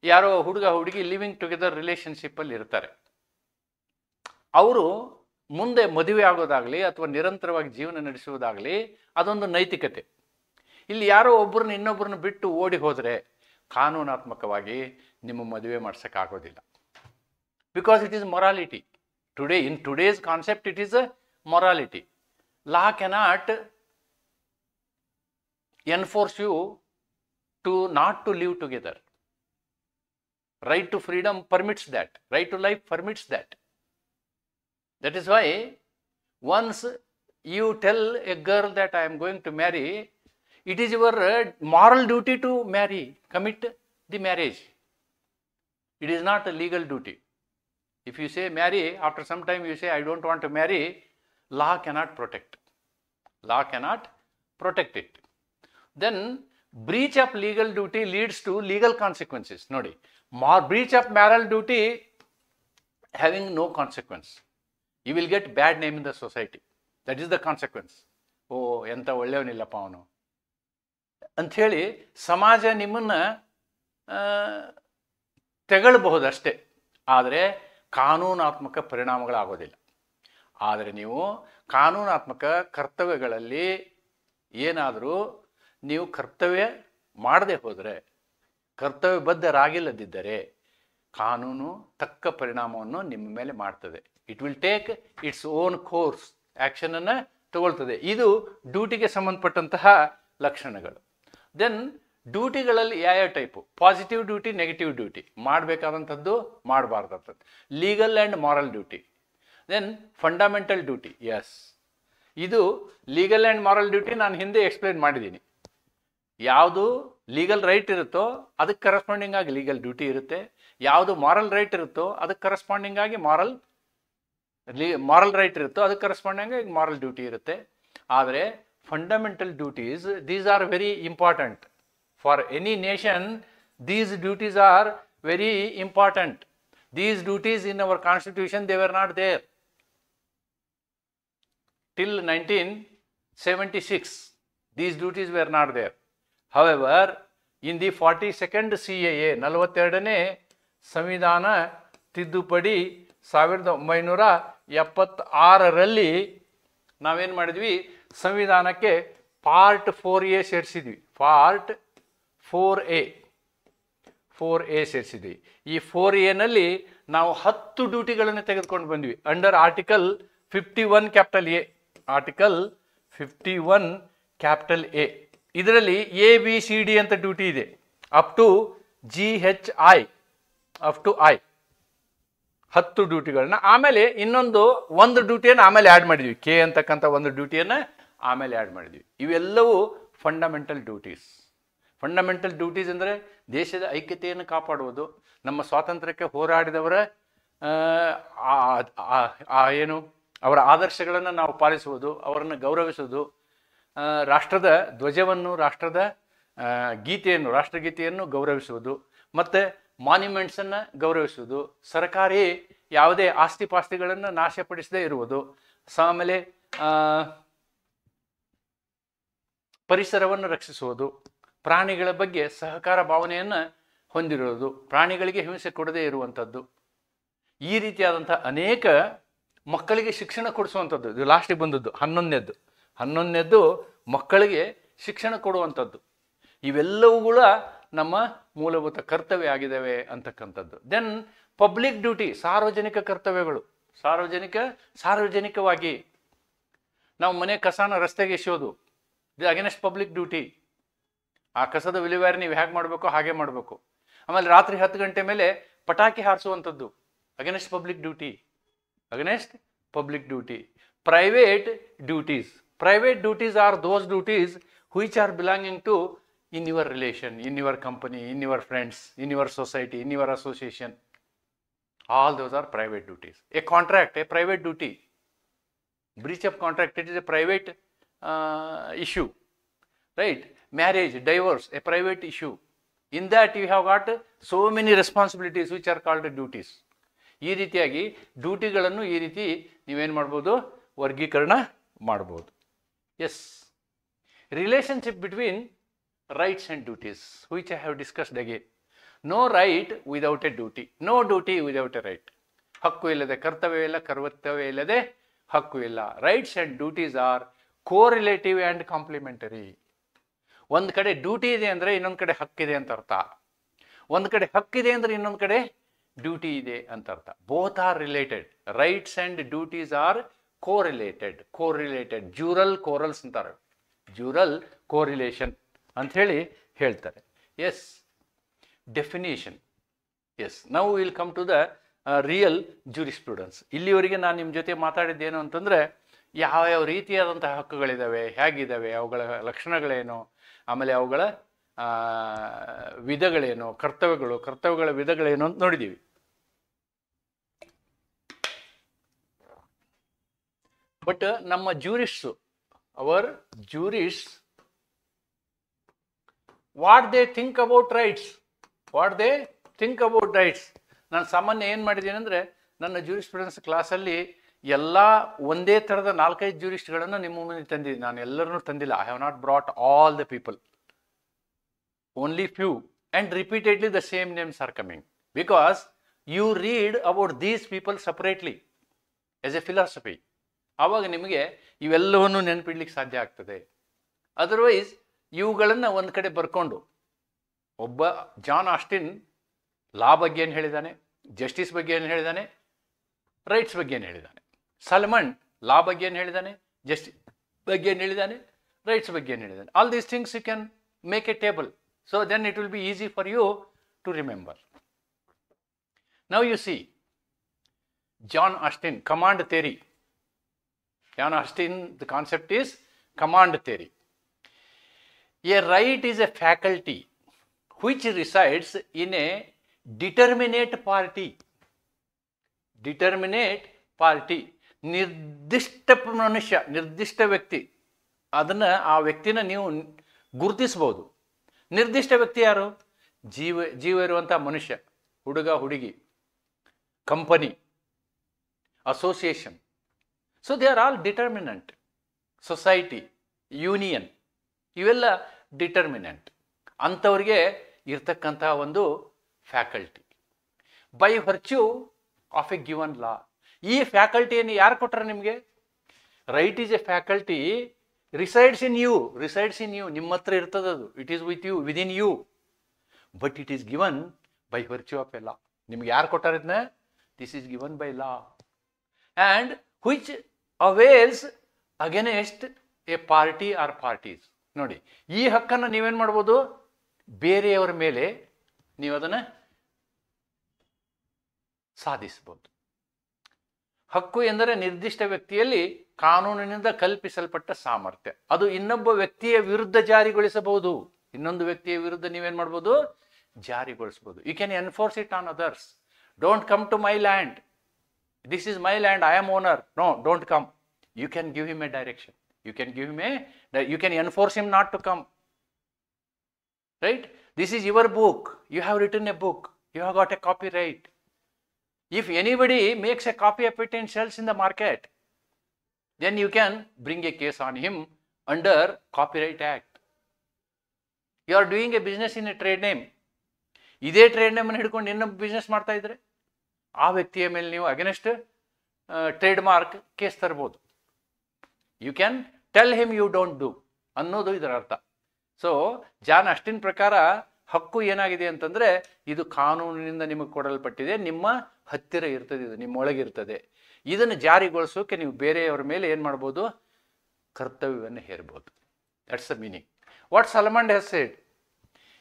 ಯಾರೋ ಹುಡುಗ ಹುಡುಗಿ ಲಿವಿಂಗ್ ಟುಗೆದರ್ ರಿಲೇಷನ್ಶಿಪ್ಪಲ್ಲಿ ಇರ್ತಾರೆ. ಅವರು ಮುಂದೆ ಮದುವೆ ಆಗೋದಾಗಲಿ ಅಥವಾ ನಿರಂತರವಾಗಿ ಜೀವನ ನಡೆಸುವುದಾಗಲಿ ಅದೊಂದು ನೈತಿಕತೆ. ಇಲ್ಲಿ ಯಾರೋ ಒಬ್ಬರನ್ನ ಇನ್ನೊಬ್ಬರನ್ನ ಬಿಟ್ಟು ಓಡಿ ಹೋದರೆ ಕಾನೂನಾತ್ಮಕವಾಗಿ ನಿಮ್ಮ ಮದುವೆ ಮಾಡ್ಸೋಕ್ಕಾಗೋದಿಲ್ಲ. Because it is morality. In today's concept it is a morality. Law cannot enforce you to not to live together. Right to freedom permits that. Right to life permits that. That is why once you tell a girl that I am going to marry, it is your moral duty to marry, commit the marriage. It is not a legal duty. If you say marry, after some time you say I don't want to marry, law cannot protect it. Then breach of legal duty leads to legal consequences. Nodi, breach of moral duty having no consequence. You will get bad name in the society. That is the consequence. Oh, ಎಂತ ಒಳ್ಳೆಯವನಿಲ್ಲಪ್ಪ ಅವನು ಅಂಥೇಳಿ ಸಮಾಜ ನಿಮ್ಮನ್ನು ತೆಗಳಬಹುದಷ್ಟೇ, ಆದರೆ ಕಾನೂನಾತ್ಮಕ ಪರಿಣಾಮಗಳಾಗೋದಿಲ್ಲ. ಆದರೆ ನೀವು ಕಾನೂನಾತ್ಮಕ ಕರ್ತವ್ಯಗಳಲ್ಲಿ ಏನಾದರೂ ನೀವು ಕರ್ತವ್ಯ ಮಾಡದೆ ಹೋದರೆ, ಕರ್ತವ್ಯಬದ್ಧರಾಗಿಲ್ಲದಿದ್ದರೆ ಕಾನೂನು ತಕ್ಕ ಪರಿಣಾಮವನ್ನು ನಿಮ್ಮ ಮೇಲೆ ಮಾಡ್ತದೆ. It will take its own course, ಆ್ಯಕ್ಷನನ್ನು ತಗೊಳ್ತದೆ. ಇದು ಡ್ಯೂಟಿಗೆ ಸಂಬಂಧಪಟ್ಟಂತಹ ಲಕ್ಷಣಗಳು. ದೆನ್ ಡ್ಯೂಟಿಗಳಲ್ಲಿ ಯಾವ type? Positive duty, negative duty, ಮಾಡಬೇಕಾದಂಥದ್ದು, ಮಾಡಬಾರ್ದಂಥದ್ದು, legal and moral duty. Then fundamental duty. Yes, ಇದು ಲೀಗಲ್ ಆ್ಯಂಡ್ ಮಾರಲ್ ಡ್ಯೂಟಿ ನಾನು ಹಿಂದೆ ಎಕ್ಸ್ಪ್ಲೇನ್ ಮಾಡಿದ್ದೀನಿ. ಯಾವುದು ಲೀಗಲ್ ರೈಟ್ ಇರುತ್ತೋ ಅದಕ್ಕೆ ಕರೆಸ್ಪಾಂಡಿಂಗ್ ಆಗಿ ಲೀಗಲ್ ಡ್ಯೂಟಿ ಇರುತ್ತೆ. ಯಾವುದು ಮಾರಲ್ ರೈಟ್ ಇರುತ್ತೋ ಅದಕ್ಕೆ ಕರೆಸ್ಪಾಂಡಿಂಗ್ ಆಗಿ ಮಾರಲ್ ರೈಟ್ ಇರುತ್ತೋ ಅದಕ್ಕೆ ಕರೆಸ್ಪಾಂಡಿಂಗ್ ಆಗಿ ಮಾರಲ್ ಡ್ಯೂಟಿ ಇರುತ್ತೆ. ಆದರೆ fundamental duties, these are very important for any nation. These duties are very important. These duties in our constitution they were not there till 1976. These duties were not there. However, in the 42nd CAA, 42ನೇ ಸಂವಿಧಾನ ತಿದ್ದುಪಡಿ 1976ರಲ್ಲಿ ನಾವೇನು ಮಾಡಿದ್ವಿ, ಸಂವಿಧಾನಕ್ಕೆ part 4A ಸೇರಿಸಿದ್ವಿ. Part 4A ಸೇರಿಸಿದ್ವಿ. ಈ 4Aನಲ್ಲಿ ನಾವು 10 ಡ್ಯೂಟಿಗಳನ್ನು ತೆಗೆದುಕೊಂಡು ಬಂದ್ವಿ under article 51 capital A. Article 51 capital A. ಇದರಲ್ಲಿ ಎ ಬಿ ಸಿ ಡಿ ಅಂತ ಡ್ಯೂಟಿ ಇದೆ, up to GHI, up to I 10 ಡ್ಯೂಟಿಗಳನ್ನ. ಆಮೇಲೆ ಒಂದು ಡ್ಯೂಟಿಯನ್ನು ಆಮೇಲೆ ಆ್ಯಡ್ ಮಾಡಿದ್ವಿ, ಕೆ ಅಂತಕ್ಕಂಥ ಒಂದು ಡ್ಯೂಟಿಯನ್ನು ಆಮೇಲೆ ಆ್ಯಡ್ ಮಾಡಿದ್ವಿ. ಇವೆಲ್ಲವೂ ಫಂಡಮೆಂಟಲ್ ಡ್ಯೂಟೀಸ್. ಫಂಡಮೆಂಟಲ್ ಡ್ಯೂಟೀಸ್ ಅಂದರೆ ದೇಶದ ಐಕ್ಯತೆಯನ್ನು ಕಾಪಾಡುವುದು, ನಮ್ಮ ಸ್ವಾತಂತ್ರ್ಯಕ್ಕೆ ಹೋರಾಡಿದವರ ಏನು ಅವರ ಆದರ್ಶಗಳನ್ನು ನಾವು ಪಾಲಿಸುವುದು, ಅವರನ್ನು ಗೌರವಿಸುವುದು, ರಾಷ್ಟ್ರದ ಧ್ವಜವನ್ನು, ರಾಷ್ಟ್ರದ ಗೀತೆಯನ್ನು, ರಾಷ್ಟ್ರಗೀತೆಯನ್ನು ಗೌರವಿಸುವುದು, ಮತ್ತು ಮಾನ್ಯುಮೆಂಟ್ಸನ್ನು ಗೌರವಿಸುವುದು, ಸರ್ಕಾರಿ ಯಾವುದೇ ಆಸ್ತಿ ಪಾಸ್ತಿಗಳನ್ನು ನಾಶಪಡಿಸದೇ ಇರುವುದು, ಆಮೇಲೆ ಪರಿಸರವನ್ನು ರಕ್ಷಿಸುವುದು, ಪ್ರಾಣಿಗಳ ಬಗ್ಗೆ ಸಹಕಾರ ಭಾವನೆಯನ್ನು ಹೊಂದಿರುವುದು, ಪ್ರಾಣಿಗಳಿಗೆ ಹಿಂಸೆ ಕೊಡದೇ ಇರುವಂಥದ್ದು, ಈ ರೀತಿಯಾದಂಥ ಅನೇಕ ಮಕ್ಕಳಿಗೆ ಶಿಕ್ಷಣ ಕೊಡಿಸುವಂಥದ್ದು. ಇದು ಲಾಸ್ಟಿಗೆ ಬಂದದ್ದು 11ನೇದ್ದು ಮಕ್ಕಳಿಗೆ ಶಿಕ್ಷಣ ಕೊಡುವಂಥದ್ದು. ಇವೆಲ್ಲವುಗಳ ನಮ್ಮ ಮೂಲಭೂತ ಕರ್ತವ್ಯ ಆಗಿದ್ದಾವೆ ಅಂತಕ್ಕಂಥದ್ದು. ದೆನ್ ಪಬ್ಲಿಕ್ ಡ್ಯೂಟಿ, ಸಾರ್ವಜನಿಕ ಕರ್ತವ್ಯಗಳು. ಸಾರ್ವಜನಿಕವಾಗಿ ನಾವು ಮನೆ ಕಸನ ರಸ್ತೆಗೆ ಎಸೆಯೋದು, ಇದು ಅಗೇನೆಸ್ಟ್ ಪಬ್ಲಿಕ್ ಡ್ಯೂಟಿ. ಆ ಕಸದ ವಿಲೇವಾರಿ ನೀವು ಹೇಗೆ ಮಾಡಬೇಕು ಹಾಗೆ ಮಾಡಬೇಕು. ಆಮೇಲೆ ರಾತ್ರಿ 10 ಗಂಟೆ ಮೇಲೆ ಪಟಾಕಿ ಹಾರಿಸುವಂಥದ್ದು, against public duty. Private duties are those duties which are belonging to in your relation, in your company, in your friends, in your society, in your association. All those are private duties. A contract, a private duty. Breach of contract, it is a private issue, right? Marriage, divorce, a private issue. In that you have got so many responsibilities which are called duties. ಈ ರೀತಿಯಾಗಿ ಡ್ಯೂಟಿಗಳನ್ನು ಈ ರೀತಿ ನೀವೇನು ಮಾಡ್ಬೋದು, ವರ್ಗೀಕರಣ ಮಾಡ್ಬೋದು. Yes, relationship between rights and duties which I have discussed again. No right without a duty, no duty without a right. ಹಕ್ಕು ಇಲ್ಲದೆ ಕರ್ತವ್ಯ ಇಲ್ಲ, ಕರ್ತವ್ಯ ಇಲ್ಲದೆ ಹಕ್ಕು ಇಲ್ಲ. Rights and duties are correlative and complementary. ಒಂದು ಕಡೆ ಡ್ಯೂಟಿ ಇದೆ ಅಂದರೆ ಇನ್ನೊಂದು ಕಡೆ ಹಕ್ಕಿದೆ ಅಂತ ಅರ್ಥ. ಒಂದು ಕಡೆ ಹಕ್ಕಿದೆ ಅಂದರೆ ಇನ್ನೊಂದು ಕಡೆ ಡ್ಯೂಟಿ ಇದೆ ಅಂತ ಅರ್ಥ. Both are related. Rights and duties are correlated. Jural correlatives ಅಂತಾರೆ, ಜ್ಯೂರಲ್ ಕೋರಿಲೇಷನ್ ಅಂಥೇಳಿ ಹೇಳ್ತಾರೆ. Yes, definition. ಎಸ್, ನಾವು will come to the real jurisprudence. ಇಲ್ಲಿವರೆಗೆ ನಾನು ನಿಮ್ಮ ಜೊತೆ ಮಾತಾಡಿದ್ದೇನು ಅಂತಂದರೆ, ಯಾವ ರೀತಿಯಾದಂಥ ಹಕ್ಕುಗಳಿದ್ದಾವೆ, ಹೇಗಿದ್ದಾವೆ, ಅವುಗಳ ಲಕ್ಷಣಗಳೇನು, ಆಮೇಲೆ ಅವುಗಳ ವಿಧಗಳೇನು, ಕರ್ತವ್ಯಗಳ ವಿಧಗಳೇನು ಅಂತ ನೋಡಿದ್ದೀವಿ. ಬಟ್ ನಮ್ಮ our jurists what they think about rights, ನಾನು ಸಾಮಾನ್ಯ ಏನು ಮಾಡಿದ್ದೀನಿ ಅಂದರೆ, ನನ್ನ ಜೂರಿಸ್ಪ್ರುಡೆನ್ಸ್ ಕ್ಲಾಸಲ್ಲಿ ಎಲ್ಲ ಒಂದೇ ಥರದ 4-5 ಜೂರಿಸ್ಟ್ಗಳನ್ನು ನಿಮ್ಮ ಮುಂದೆ ತಂದಿದ್ದೀನಿ. ನಾನು ಎಲ್ಲರನ್ನೂ ತಂದಿಲ್ಲ. I have not brought all the people, only few, and repeatedly the same names are coming, because you read about these people separately as a philosophy. ಆವಾಗ ನಿಮಗೆ ಇವೆಲ್ಲವನ್ನು ನೆನಪಿಡ್ಲಿಕ್ಕೆ ಸಾಧ್ಯ ಆಗ್ತದೆ. ಅದರ್ವೈಸ್ ಇವುಗಳನ್ನು ಒಂದು ಕಡೆ ಬರ್ಕೊಂಡು, ಒಬ್ಬ ಜಾನ್ ಆಸ್ಟಿನ್ ಲಾ ಬಗ್ಗೆ ಏನು ಹೇಳಿದ್ದಾನೆ, ಜಸ್ಟಿಸ್ ಬಗ್ಗೆ ಏನು ಹೇಳಿದ್ದಾನೆ, ರೈಟ್ಸ್ ಬಗ್ಗೆ ಏನು ಹೇಳಿದ್ದಾನೆ. ಸಲ್ಮನ್ ಲಾ ಬಗ್ಗೆ ಏನು ಹೇಳಿದ್ದಾನೆ, ಜಸ್ಟಿಸ್ ಬಗ್ಗೆ ಏನು ಹೇಳಿದ್ದಾನೆ, ರೈಟ್ಸ್ ಬಗ್ಗೆ ಏನು ಹೇಳಿದ್ದಾನೆ. All these things you can make a table, so then it will be easy for you to remember. Now you see, John Austin, command theory. John Austin, the concept is command theory. A right is a faculty which resides in a determinate party. ನಿರ್ದಿಷ್ಟ ಮನುಷ್ಯ, ನಿರ್ದಿಷ್ಟ ವ್ಯಕ್ತಿ, ಅದನ್ನು ಆ ವ್ಯಕ್ತಿನ ನೀವು ಗುರುತಿಸ್ಬೋದು. ನಿರ್ದಿಷ್ಟ ವ್ಯಕ್ತಿ ಯಾರು? ಜೀವ ಇರುವಂಥ ಮನುಷ್ಯ, ಹುಡುಗ ಹುಡುಗಿ, company, association. So they are all determinant. Society, union, ಇವೆಲ್ಲ ಡಿಟರ್ಮಿನೆಂಟ್. ಅಂಥವ್ರಿಗೆ ಇರ್ತಕ್ಕಂಥ ಒಂದು faculty by virtue of a given law. ಈ ಫ್ಯಾಕಲ್ಟಿಯನ್ನು ಯಾರು ಕೊಟ್ಟರೆ ನಿಮಗೆ? Right is a faculty resides in you, ನಿಮ್ಮ ಹತ್ರ ಇರ್ತದದು. It is with you, within you, but it is given by virtue of a law. ನಿಮ್ಗೆ ಯಾರು ಕೊಟ್ಟಾರ ಇದನ್ನ? This is given by law, and which avails against a party R parties. ನೋಡಿ, ಈ ಹಕ್ಕನ್ನು ನೀವೇನು ಮಾಡ್ಬೋದು, ಬೇರೆಯವರ ಮೇಲೆ ನೀವು ಅದನ್ನು ಸಾಧಿಸಬಹುದು. ಹಕ್ಕು ಎಂದರೆ ನಿರ್ದಿಷ್ಟ ವ್ಯಕ್ತಿಯಲ್ಲಿ ಕಾನೂನಿನಿಂದ ಕಲ್ಪಿಸಲ್ಪಟ್ಟ ಸಾಮರ್ಥ್ಯ. ಅದು ಇನ್ನೊಬ್ಬ ವ್ಯಕ್ತಿಯ ವಿರುದ್ಧ ಜಾರಿಗೊಳಿಸಬಹುದು. ಇನ್ನೊಂದು ವ್ಯಕ್ತಿಯ ವಿರುದ್ಧ ನೀವೇನು ಮಾಡ್ಬೋದು, ಜಾರಿಗೊಳಿಸಬಹುದು. You can enforce it on others. Don't come to my land, this is my land, I am owner, no don't come. You can give him a direction, you can give him you can enforce him not to come, right? This is your book, you have written a book, you have got a copyright. If anybody makes a copy of it and sells in the market, then you can bring a case on him under Copyright Act. You are doing a business in a trade name, ಇದೇ trade name ಅನ್ನು ಹಿಡ್ಕೊಂಡು ಇನ್ನೊಬ್ಬ business ಮಾಡ್ತಾ ಇದ್ರೆ ಆ ವ್ಯಕ್ತಿಯ ಮೇಲೆ ನೀವು ಅಗೇನೆಸ್ಟ್ ಟ್ರೇಡ್ ಮಾರ್ಕ್ ಕೇಸ್ ತರಬಹುದು. You can tell him you don't do ಅನ್ನೋದು ಇದರ ಅರ್ಥ. ಸೊ ಜಾನ್ ಅಸ್ಟಿನ್ ಪ್ರಕಾರ ಹಕ್ಕು ಏನಾಗಿದೆ ಅಂತಂದರೆ, ಇದು ಕಾನೂನಿನಿಂದ ನಿಮಗೆ ಕೊಡಲ್ಪಟ್ಟಿದೆ, ನಿಮ್ಮ ಹತ್ತಿರ ಇರ್ತದೆ, ಇದು ನಿಮ್ಮೊಳಗಿರ್ತದೆ. ಇದನ್ನು ಜಾರಿಗೊಳಿಸೋಕೆ ನೀವು ಬೇರೆಯವರ ಮೇಲೆ ಏನು ಮಾಡ್ಬೋದು, ಕರ್ತವ್ಯವನ್ನು ಹೇರ್ಬೋದು. That's the meaning. What Salmond has said,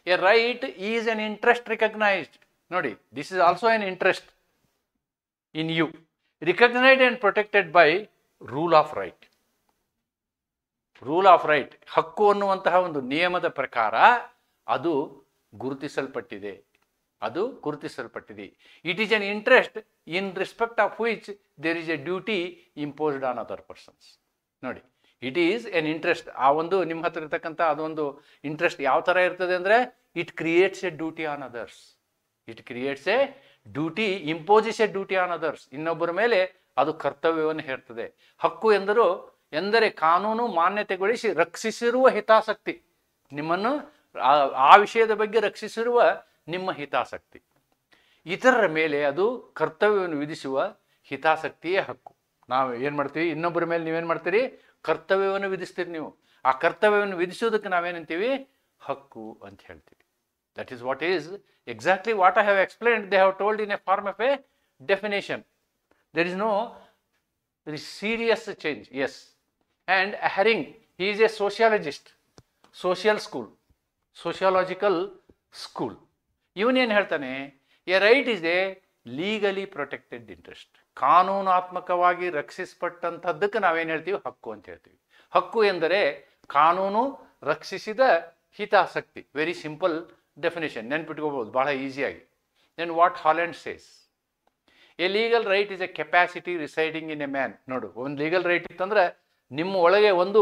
a right is an interest recognised. ನೋಡಿ, this is also an interest in you, recognised and protected by rule of right. Rule of right, ಹಕ್ಕು ಅನ್ನುವಂತಹ ಒಂದು ನಿಯಮದ ಪ್ರಕಾರ ಅದು ಗುರುತಿಸಲ್ಪಟ್ಟಿದೆ, ಅದು ಗುರುತಿಸಲ್ಪಟ್ಟಿದೆ. It is an interest in respect of which there is a duty imposed on other persons. ನೋಡಿ, ಇಟ್ ಈಸ್ ಎನ್ ಇಂಟ್ರೆಸ್ಟ್. ಆ ಒಂದು ನಿಮ್ಮ ಹತ್ರ ಇರ್ತಕ್ಕಂಥ ಅದೊಂದು ಇಂಟ್ರೆಸ್ಟ್ ಯಾವ ಥರ ಇರ್ತದೆ ಅಂದರೆ, it creates a duty on others. It creates a duty, imposes a duty on others. ಇನ್ನೊಬ್ಬರ ಮೇಲೆ ಅದು ಕರ್ತವ್ಯವನ್ನು ಹೇರ್ತದೆ. ಹಕ್ಕು ಎಂದರೆ ಕಾನೂನು ಮಾನ್ಯತೆಗೊಳಿಸಿ ರಕ್ಷಿಸಿರುವ ಹಿತಾಸಕ್ತಿ, ನಿಮ್ಮನ್ನು ಆ ವಿಷಯದ ಬಗ್ಗೆ ರಕ್ಷಿಸಿರುವ ನಿಮ್ಮ ಹಿತಾಸಕ್ತಿ. ಇತರರ ಮೇಲೆ ಅದು ಕರ್ತವ್ಯವನ್ನು ವಿಧಿಸುವ ಹಿತಾಸಕ್ತಿಯೇ ಹಕ್ಕು. ನಾವು ಏನು ಮಾಡ್ತೀವಿ, ಇನ್ನೊಬ್ಬರ ಮೇಲೆ ನೀವೇನು ಮಾಡ್ತೀರಿ, ಕರ್ತವ್ಯವನ್ನು ವಿಧಿಸ್ತೀರಿ. ನೀವು ಆ ಕರ್ತವ್ಯವನ್ನು ವಿಧಿಸೋದಕ್ಕೆ ನಾವೇನಂತೀವಿ, ಹಕ್ಕು ಅಂತ ಹೇಳ್ತೀವಿ. That is what is exactly what I have explained. They have told in a form of a definition. There is no serious change. Yes. And Herring, he is a sociologist, sociological school. ಇವನ್ ಏನು ಹೇಳ್ತಾನೆ, A right is A legally protected interest. ಕಾನೂನಾತ್ಮಕವಾಗಿ ರಕ್ಷಿಸಲ್ಪಟ್ಟಂಥದ್ದಕ್ಕೆ ನಾವೇನು ಹೇಳ್ತೀವಿ, ಹಕ್ಕು ಅಂತ ಹೇಳ್ತೀವಿ. ಹಕ್ಕು ಎಂದರೆ ಕಾನೂನು ರಕ್ಷಿಸಿದ ಹಿತಾಸಕ್ತಿ. ವೆರಿ ಸಿಂಪಲ್ ಡೆಫಿನೇಷನ್, ನೆನ್ಪಿಟ್ಕೋಬಹುದು ಬಹಳ ಈಸಿಯಾಗಿ. Then what Holland says, a legal right is a capacity residing in a man. ನೋಡು, ಒಂದು ಲೀಗಲ್ ರೈಟ್ ಇತ್ತಂದ್ರೆ ನಿಮ್ಮ ಒಳಗೆ ಒಂದು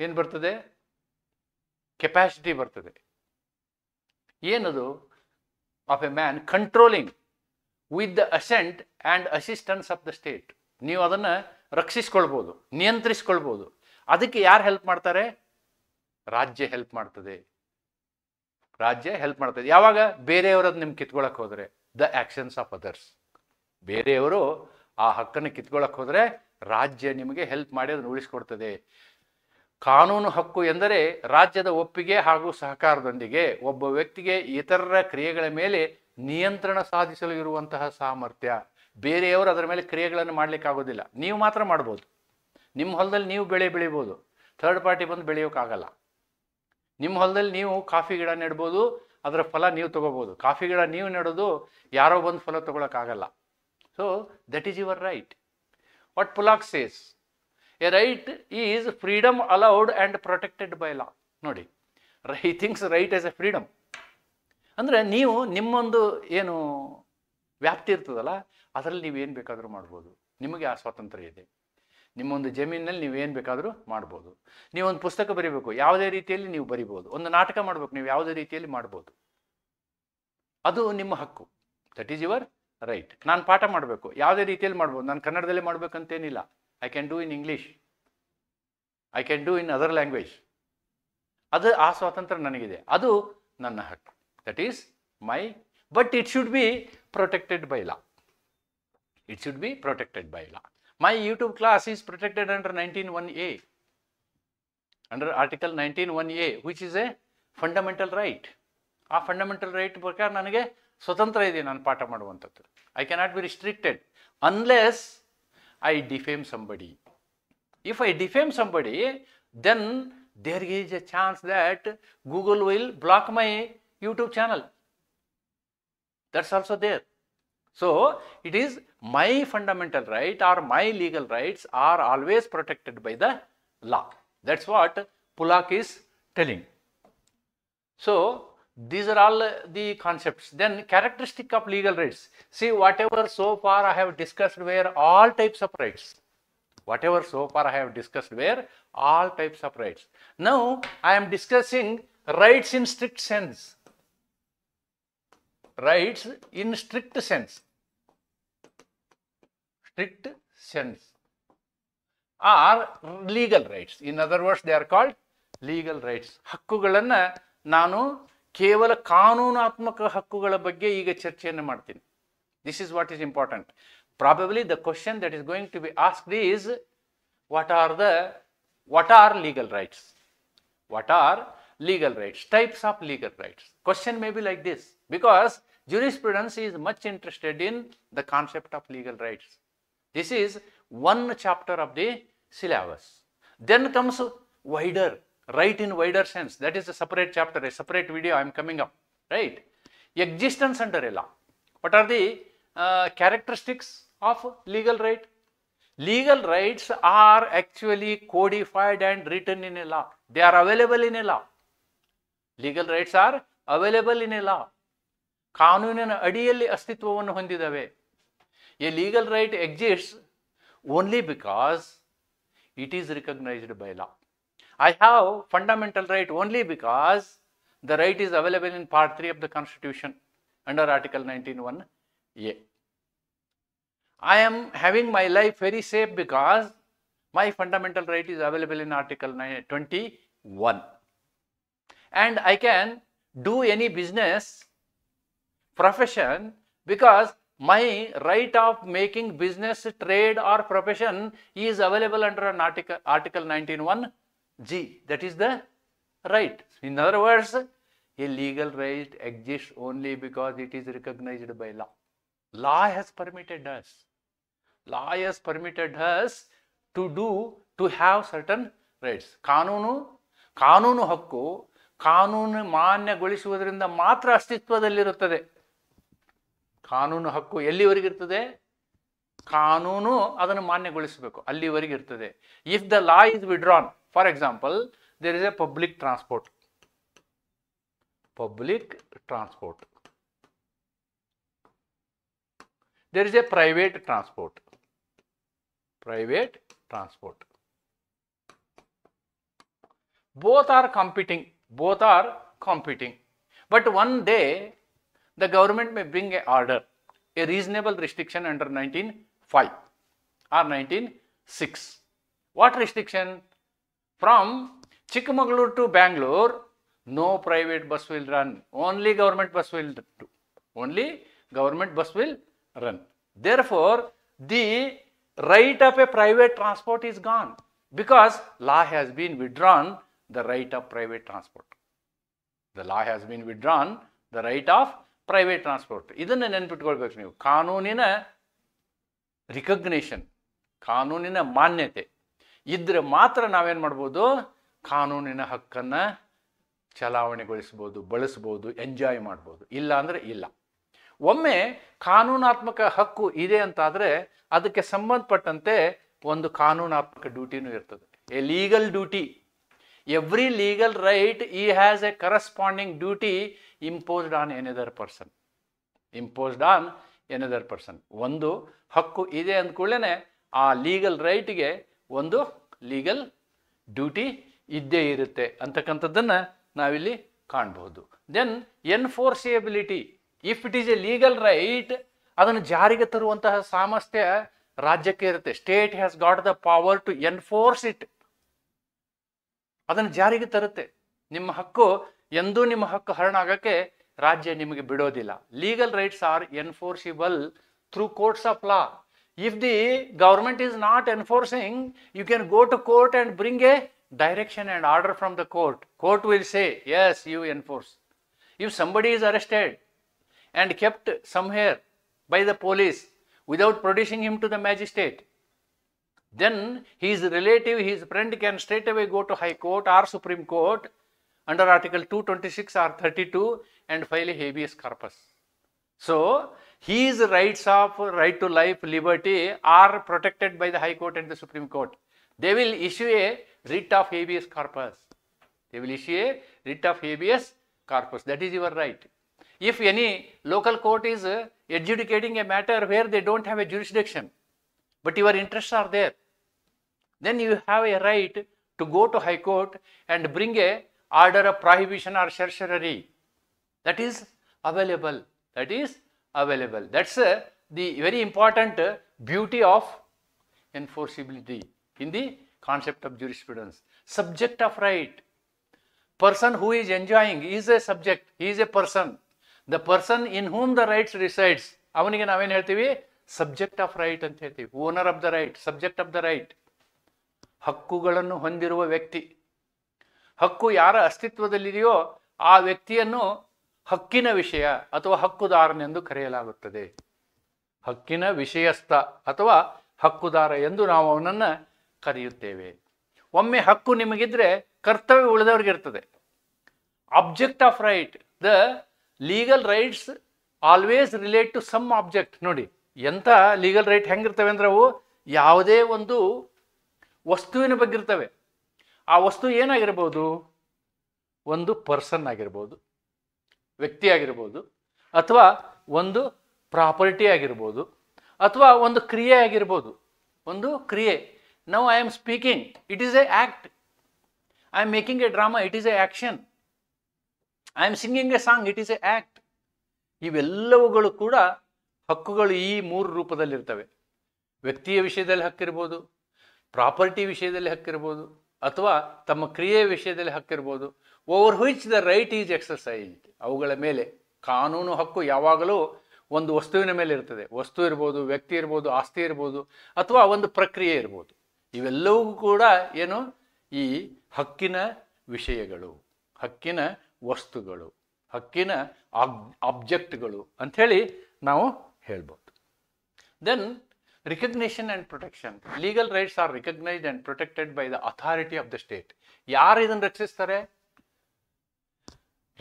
ಏನು ಬರ್ತದೆ, ಕೆಪಾಸಿಟಿ ಬರ್ತದೆ. ಏನದು, of A man controlling with the asset and assistance of the state. ನೀವು ಅದನ್ನು ರಕ್ಷಿಸ್ಕೊಳ್ಬೋದು, ನಿಯಂತ್ರಿಸ್ಕೊಳ್ಬೋದು. ಅದಕ್ಕೆ ಯಾರು ಹೆಲ್ಪ್ ಮಾಡ್ತಾರೆ, ರಾಜ್ಯ ಹೆಲ್ಪ್ ಮಾಡ್ತದೆ. ರಾಜ್ಯ ಹೆಲ್ಪ್ ಮಾಡ್ತದೆ ಯಾವಾಗ, ಬೇರೆಯವರದ್ದು ನಿಮ್ಗೆ ಕಿತ್ಕೊಳ್ಳೋಕೆ ಹೋದರೆ, ದ ಆ್ಯಕ್ಷನ್ಸ್ ಆಫ್ ಅದರ್ಸ್. ಬೇರೆಯವರು ಆ ಹಕ್ಕನ್ನು ಕಿತ್ಕೊಳ್ಳೋಕೆ ಹೋದರೆ ರಾಜ್ಯ ನಿಮಗೆ ಹೆಲ್ಪ್ ಮಾಡಿ ಅದನ್ನು ಉಳಿಸ್ಕೊಡ್ತದೆ. ಕಾನೂನು ಹಕ್ಕು ಎಂದರೆ ರಾಜ್ಯದ ಒಪ್ಪಿಗೆ ಹಾಗೂ ಸಹಕಾರದೊಂದಿಗೆ ಒಬ್ಬ ವ್ಯಕ್ತಿಗೆ ಇತರರ ಕ್ರಿಯೆಗಳ ಮೇಲೆ ನಿಯಂತ್ರಣ ಸಾಧಿಸಲು ಇರುವಂತಹ ಸಾಮರ್ಥ್ಯ. ಬೇರೆಯವರು ಅದರ ಮೇಲೆ ಕ್ರಿಯೆಗಳನ್ನು ಮಾಡಲಿಕ್ಕಾಗೋದಿಲ್ಲ, ನೀವು ಮಾತ್ರ ಮಾಡ್ಬೋದು. ನಿಮ್ಮ ಹೊಲದಲ್ಲಿ ನೀವು ಬೆಳೆ ಬೆಳಿಬೋದು, ಥರ್ಡ್ ಪಾರ್ಟಿ ಬಂದು ಬೆಳೆಯೋಕ್ಕಾಗಲ್ಲ. ನಿಮ್ಮ ಹೊಲದಲ್ಲಿ ನೀವು ಕಾಫಿ ಗಿಡ ನೆಡ್ಬೋದು, ಅದರ ಫಲ ನೀವು ತೊಗೋಬೋದು. ಕಾಫಿ ಗಿಡ ನೀವು ನೆಡೋದು, ಯಾರೋ ಬಂದು ಫಲ ತೊಗೊಳಕ್ಕಾಗಲ್ಲ. So that is your right. What Pollock says, a right is freedom allowed and protected by law. ನೋಡಿ, he thinks right as a freedom ಅಂದರೆ ನೀವು ನಿಮ್ಮೊಂದು ಏನು ವ್ಯಾಪ್ತಿ ಇರ್ತದಲ್ಲ, ಅದರಲ್ಲಿ ನೀವೇನು ಬೇಕಾದರೂ ಮಾಡ್ಬೋದು. ನಿಮಗೆ ಆ ಸ್ವಾತಂತ್ರ್ಯ ಇದೆ. ನಿಮ್ಮೊಂದು ಜಮೀನಲ್ಲಿ ನೀವೇನು ಬೇಕಾದರೂ ಮಾಡ್ಬೋದು. ನೀವೊಂದು ಪುಸ್ತಕ ಬರೀಬೇಕು, ಯಾವುದೇ ರೀತಿಯಲ್ಲಿ ನೀವು ಬರಿಬೋದು. ಒಂದು ನಾಟಕ ಮಾಡಬೇಕು, ನೀವು ಯಾವುದೇ ರೀತಿಯಲ್ಲಿ ಮಾಡ್ಬೋದು. ಅದು ನಿಮ್ಮ ಹಕ್ಕು. That is your right. ನಾನು ಪಾಠ ಮಾಡಬೇಕು, ಯಾವುದೇ ರೀತಿಯಲ್ಲಿ ಮಾಡ್ಬೋದು. ನಾನು ಕನ್ನಡದಲ್ಲೇ ಮಾಡಬೇಕಂತೇನಿಲ್ಲ. I can do in English, I can do in other language. ಅದು ಆ ಸ್ವಾತಂತ್ರ್ಯ ನನಗಿದೆ, ಅದು ನನ್ನ ಹಕ್ಕು. That is my, but it should be protected by law. It should be protected by law. My YouTube class is protected under 19(1)(a), under Article 19(1)(a), which is a fundamental right. ಆ fundamental right ಪ್ರಕಾರ ನನಗೆ ಸ್ವತಂತ್ರ ಇದೆ ನಾನು ಪಾಠ ಮಾಡುವಂಥದ್ದು. I cannot be restricted unless I defame somebody. If I defame somebody, then there is a chance that Google will block my YouTube channel. That's also there. So it is my fundamental right or my legal rights are always protected by the law. That's what Pulak is telling. So these are all the concepts. Then characteristic of legal rights. See, whatever so far I have discussed were all types of rights. Whatever so far I have discussed were all types of rights. Now I am discussing rights in strict sense. Rights in strict sense. Strict sense are legal rights. In other words, they are called legal rights. ಹಕ್ಕುಗಳನ್ನು ನಾನು ಕೇವಲ ಕಾನೂನಾತ್ಮಕ ಹಕ್ಕುಗಳ ಬಗ್ಗೆ ಈಗ ಚರ್ಚೆಯನ್ನು ಮಾಡ್ತೀನಿ. This is what is important. Probably the question that is going to be asked is, what are legal rights? What are legal rights? Types of legal rights. Question may be like this, because jurisprudence is much interested in the concept of legal rights. This is one chapter of the syllabus. Then comes wider, right in wider sense. That is a separate chapter, a separate video I am coming up, right? Existence under a law. What are the characteristics of legal right? Legal rights are actually codified and written in a law. They are available in a law. Legal rights are available in a law. ಕಾನೂನಿನ ಅಡಿಯಲ್ಲಿ ಅಸ್ತಿತ್ವವನ್ನು ಹೊಂದಿದವೆ. A legal right exists only because it is recognized by law. I have fundamental right only because the right is available in part 3 of the Constitution under Article 19(1)(a). I am having my life very safe because my fundamental right is available in Article 21. And I can do any business profession because my right of making business, trade or profession is available under an Article 19(1)(g). That is the right. In other words, a legal right exists only because it is recognized by law. Law has permitted us. Law has permitted us to have certain rights. ಕಾನೂನು ಹಕ್ಕು ಕಾನೂನು ಮಾನ್ಯಗೊಳಿಸುವುದರಿಂದ ಮಾತ್ರ ಅಸ್ತಿತ್ವದಲ್ಲಿರುತ್ತದೆ. ಕಾನೂನು ಹಕ್ಕು ಎಲ್ಲಿವರೆಗೆ ಇರ್ತದೆ? ಕಾನೂನು ಅದನ್ನು ಮಾನ್ಯಗೊಳಿಸಬೇಕು, ಅಲ್ಲಿವರೆಗೆ ಇರ್ತದೆ. If the law is withdrawn, for example, there is a public transport. There is a private transport. Both are competing. But one day the government may bring a order, a reasonable restriction under 19(5) or 19(6). What restriction? From Chikmagalur to Bangalore, no private bus will run. Only government bus will run. Therefore, the right of a private transport is gone because law has been withdrawn the right of private transport. The law has been withdrawn the right of private transport. ಇದನ್ನು ನೆನಪಿಟ್ಕೊಳ್ಬೇಕು ನೀವು. ಕಾನೂನಿನ recognition, ಕಾನೂನಿನ ಮಾನ್ಯತೆ ಇದ್ರೆ ಮಾತ್ರ ನಾವೇನು ಮಾಡ್ಬೋದು? ಕಾನೂನಿನ ಹಕ್ಕನ್ನು ಚಲಾವಣೆಗೊಳಿಸ್ಬೋದು, ಬಳಸ್ಬೋದು, ಎಂಜಾಯ್ ಮಾಡ್ಬೋದು. ಇಲ್ಲ ಅಂದರೆ ಇಲ್ಲ. ಒಮ್ಮೆ ಕಾನೂನಾತ್ಮಕ ಹಕ್ಕು ಇದೆ ಅಂತಾದರೆ ಅದಕ್ಕೆ ಸಂಬಂಧಪಟ್ಟಂತೆ ಒಂದು ಕಾನೂನಾತ್ಮಕ ಡ್ಯೂಟಿನೂ ಇರ್ತದೆ. A legal duty. Every legal right he has a corresponding duty imposed on another person. ಒಂದು ಹಕ್ಕು ಇದೆ ಅಂದ್ಕೊಳ್ಳೇನೆ ಆ ಲೀಗಲ್ ರೈಟ್ಗೆ ಒಂದು ಲೀಗಲ್ ಡ್ಯೂಟಿ ಇದ್ದೇ ಇರುತ್ತೆ ಅಂತಕ್ಕಂಥದ್ದನ್ನು ನಾವಿಲ್ಲಿ ಕಾಣಬಹುದು. Then enforceability. If it is a legal right, ಅದನ್ನು ಜಾರಿಗೆ ತರುವಂತಹ ಸಾಮರ್ಥ್ಯ ರಾಜ್ಯಕ್ಕೆ ಇರುತ್ತೆ. State has got the power to enforce it. ಅದನ್ನು ಜಾರಿಗೆ ತರುತ್ತೆ. ನಿಮ್ಮ ಹಕ್ಕು ಎಂದೂ ನಿಮ್ಮ ಹಕ್ಕು ಹರಣ ರಾಜ್ಯ ನಿಮಗೆ ಬಿಡೋದಿಲ್ಲ. Legal rights are enforceable through courts of law. If the government is not enforcing, you can go to court and bring a direction and order from the court. Court will say, yes, you enforce. If somebody is arrested and kept somewhere by the police without producing him to the magistrate, then his relative, his friend can straight away go to High Court or Supreme Court under Article 226 or 32 and file a habeas corpus. So his rights of right to life, liberty are protected by the High Court and the Supreme Court. They will issue a writ of habeas corpus. They will issue a writ of habeas corpus. That is your right. If any local court is adjudicating a matter where they don't have a jurisdiction, but your interests are there, then you have a right to go to High Court and bring a order of prohibition or certiorari. That is available. That is available. That's the very important beauty of enforceability in the concept of jurisprudence. Subject of right. Person who is enjoying is a subject. He is a person. The person in whom the rights resides. ಅವನಿಗೆ ನಾವೇನು ಹೇಳ್ತೀವಿ? Subject of right ಅಂತ ಹೇಳ್ತೀವಿ. Owner of the right, subject of the right. ಹಕ್ಕುಗಳನ್ನು ಹೊಂದಿರುವ ವ್ಯಕ್ತಿ. ಹಕ್ಕು ಯಾರ ಅಸ್ತಿತ್ವದಲ್ಲಿದೆಯೋ ಆ ವ್ಯಕ್ತಿಯನ್ನು ಹಕ್ಕಿನ ವಿಷಯ ಅಥವಾ ಹಕ್ಕುದಾರನೆಂದು ಕರೆಯಲಾಗುತ್ತದೆ. ಹಕ್ಕಿನ ವಿಷಯಸ್ಥ ಅಥವಾ ಹಕ್ಕುದಾರ ಎಂದು ನಾವು ಅವನನ್ನು ಕರೆಯುತ್ತೇವೆ. ಒಮ್ಮೆ ಹಕ್ಕು ನಿಮಗಿದ್ರೆ ಕರ್ತವ್ಯ ಉಳಿದವ್ರಿಗಿರ್ತದೆ. Object of right. The legal rights always relate to some object. ನೋಡಿ ಎಂಥ ಲೀಗಲ್ ರೈಟ್ ಹೆಂಗಿರ್ತವೆ ಅಂದ್ರೆ ಅವು ಯಾವುದೇ ಒಂದು ವಸ್ತುವಿನ ಬಗ್ಗೆ ಇರ್ತವೆ. ಆ ವಸ್ತು ಏನಾಗಿರ್ಬೋದು? ಒಂದು ಪರ್ಸನ್ ಆಗಿರ್ಬೋದು, ವ್ಯಕ್ತಿ ಆಗಿರ್ಬೋದು, ಅಥವಾ ಒಂದು ಪ್ರಾಪರ್ಟಿ ಆಗಿರ್ಬೋದು, ಅಥವಾ ಒಂದು ಕ್ರಿಯೆ ಆಗಿರ್ಬೋದು. ಒಂದು ಕ್ರಿಯೆ. Now I am speaking, it is an act. I am making a drama, it is an action. I am singing a song, it is an act. ಇವೆಲ್ಲವುಗಳು ಕೂಡ ಹಕ್ಕುಗಳು ಈ ಮೂರು ರೂಪದಲ್ಲಿರ್ತವೆ. ವ್ಯಕ್ತಿಯ ವಿಷಯದಲ್ಲಿ ಹಕ್ಕಿರ್ಬೋದು, ಪ್ರಾಪರ್ಟಿ ವಿಷಯದಲ್ಲಿ ಹಕ್ಕಿರ್ಬೋದು, ಅಥವಾ ತಮ್ಮ ಕ್ರಿಯೆಯ ವಿಷಯದಲ್ಲಿ ಹಕ್ಕಿರ್ಬೋದು. Over which the right is exercised. ಅವುಗಳ ಮೇಲೆ ಕಾನೂನು ಹಕ್ಕು ಯಾವಾಗಲೂ ಒಂದು ವಸ್ತುವಿನ ಮೇಲೆ ಇರ್ತದೆ. ವಸ್ತು ಇರ್ಬೋದು, ವ್ಯಕ್ತಿ ಇರ್ಬೋದು, ಆಸ್ತಿ ಇರ್ಬೋದು, ಅಥವಾ ಒಂದು ಪ್ರಕ್ರಿಯೆ ಇರ್ಬೋದು. ಇವೆಲ್ಲವೂ ಕೂಡ ಏನು? ಈ ಹಕ್ಕಿನ ವಿಷಯಗಳು, ಹಕ್ಕಿನ ವಸ್ತುಗಳು, ಹಕ್ಕಿನ ಆಬ್ಜೆಕ್ಟ್ಗಳು ಅಂಥೇಳಿ ನಾವು ಹೇಳ್ಬೋದು. Then recognition and protection. Legal rights are recognised and protected by the authority of the state. ಯಾರು ಇದನ್ನು ರಕ್ಷಿಸ್ತಾರೆ?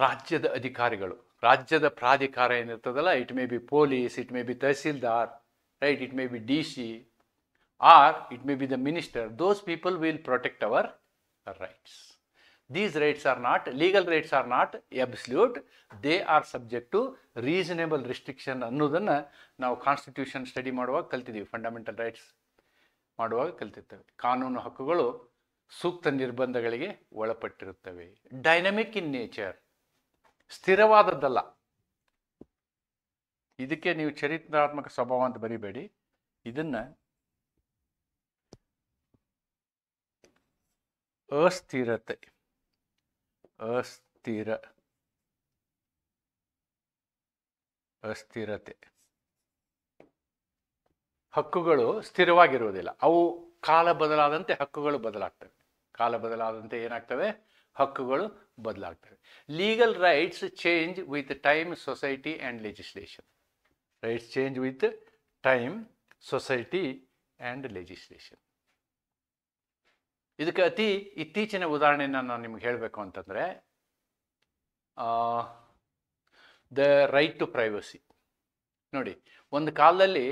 ರಾಜ್ಯದ ಅಧಿಕಾರಿಗಳು. ರಾಜ್ಯದ ಪ್ರಾಧಿಕಾರ ಏನಿರ್ತದಲ್ಲ, it may be police, it may be tahsildar, right, it may be DC, or it may be the minister. Those people will protect our rights. These rights are not, legal rights are not absolute. They are subject to reasonable restriction ಅನ್ನೋದನ್ನು ನಾವು constitution study ಮಾಡುವಾಗ ಕಲ್ತಿದ್ದೀವಿ. Fundamental rights ಮಾಡುವಾಗ ಕಲ್ತಿರ್ತೇವೆ. ಕಾನೂನು ಹಕ್ಕುಗಳು ಸೂಕ್ತ ನಿರ್ಬಂಧಗಳಿಗೆ ಒಳಪಟ್ಟಿರುತ್ತವೆ. Dynamic in nature. ಸ್ಥಿರವಾದದ್ದಲ್ಲ. ಇದಕ್ಕೆ ನೀವು ಚರಿತ್ರಾತ್ಮಕ ಸ್ವಭಾವ ಅಂತ ಬರಿಬೇಡಿ. ಇದನ್ನ ಅಸ್ಥಿರತೆ, ಅಸ್ಥಿರತೆ. ಹಕ್ಕುಗಳು ಸ್ಥಿರವಾಗಿರುವುದಿಲ್ಲ. ಅವು ಕಾಲ ಬದಲಾದಂತೆ ಹಕ್ಕುಗಳು ಬದಲಾಗ್ತವೆ. ಕಾಲ ಬದಲಾದಂತೆ ಏನಾಗ್ತವೆ? ಹಕ್ಕುಗಳು ಬದಲಾಗ್ತವೆ. Legal rights change with time, society and legislation. Rights change with time, society and legislation. ಇದಕ್ಕೆ ಅತಿ ಇತ್ತೀಚಿನ ಉದಾಹರಣೆಯನ್ನು ನಾನು ನಿಮ್ಗೆ ಹೇಳಬೇಕು ಅಂತಂದರೆ, ದ ರೈಟ್ ಟು ಪ್ರೈವಸಿ. ನೋಡಿ, ಒಂದು ಕಾಲದಲ್ಲಿ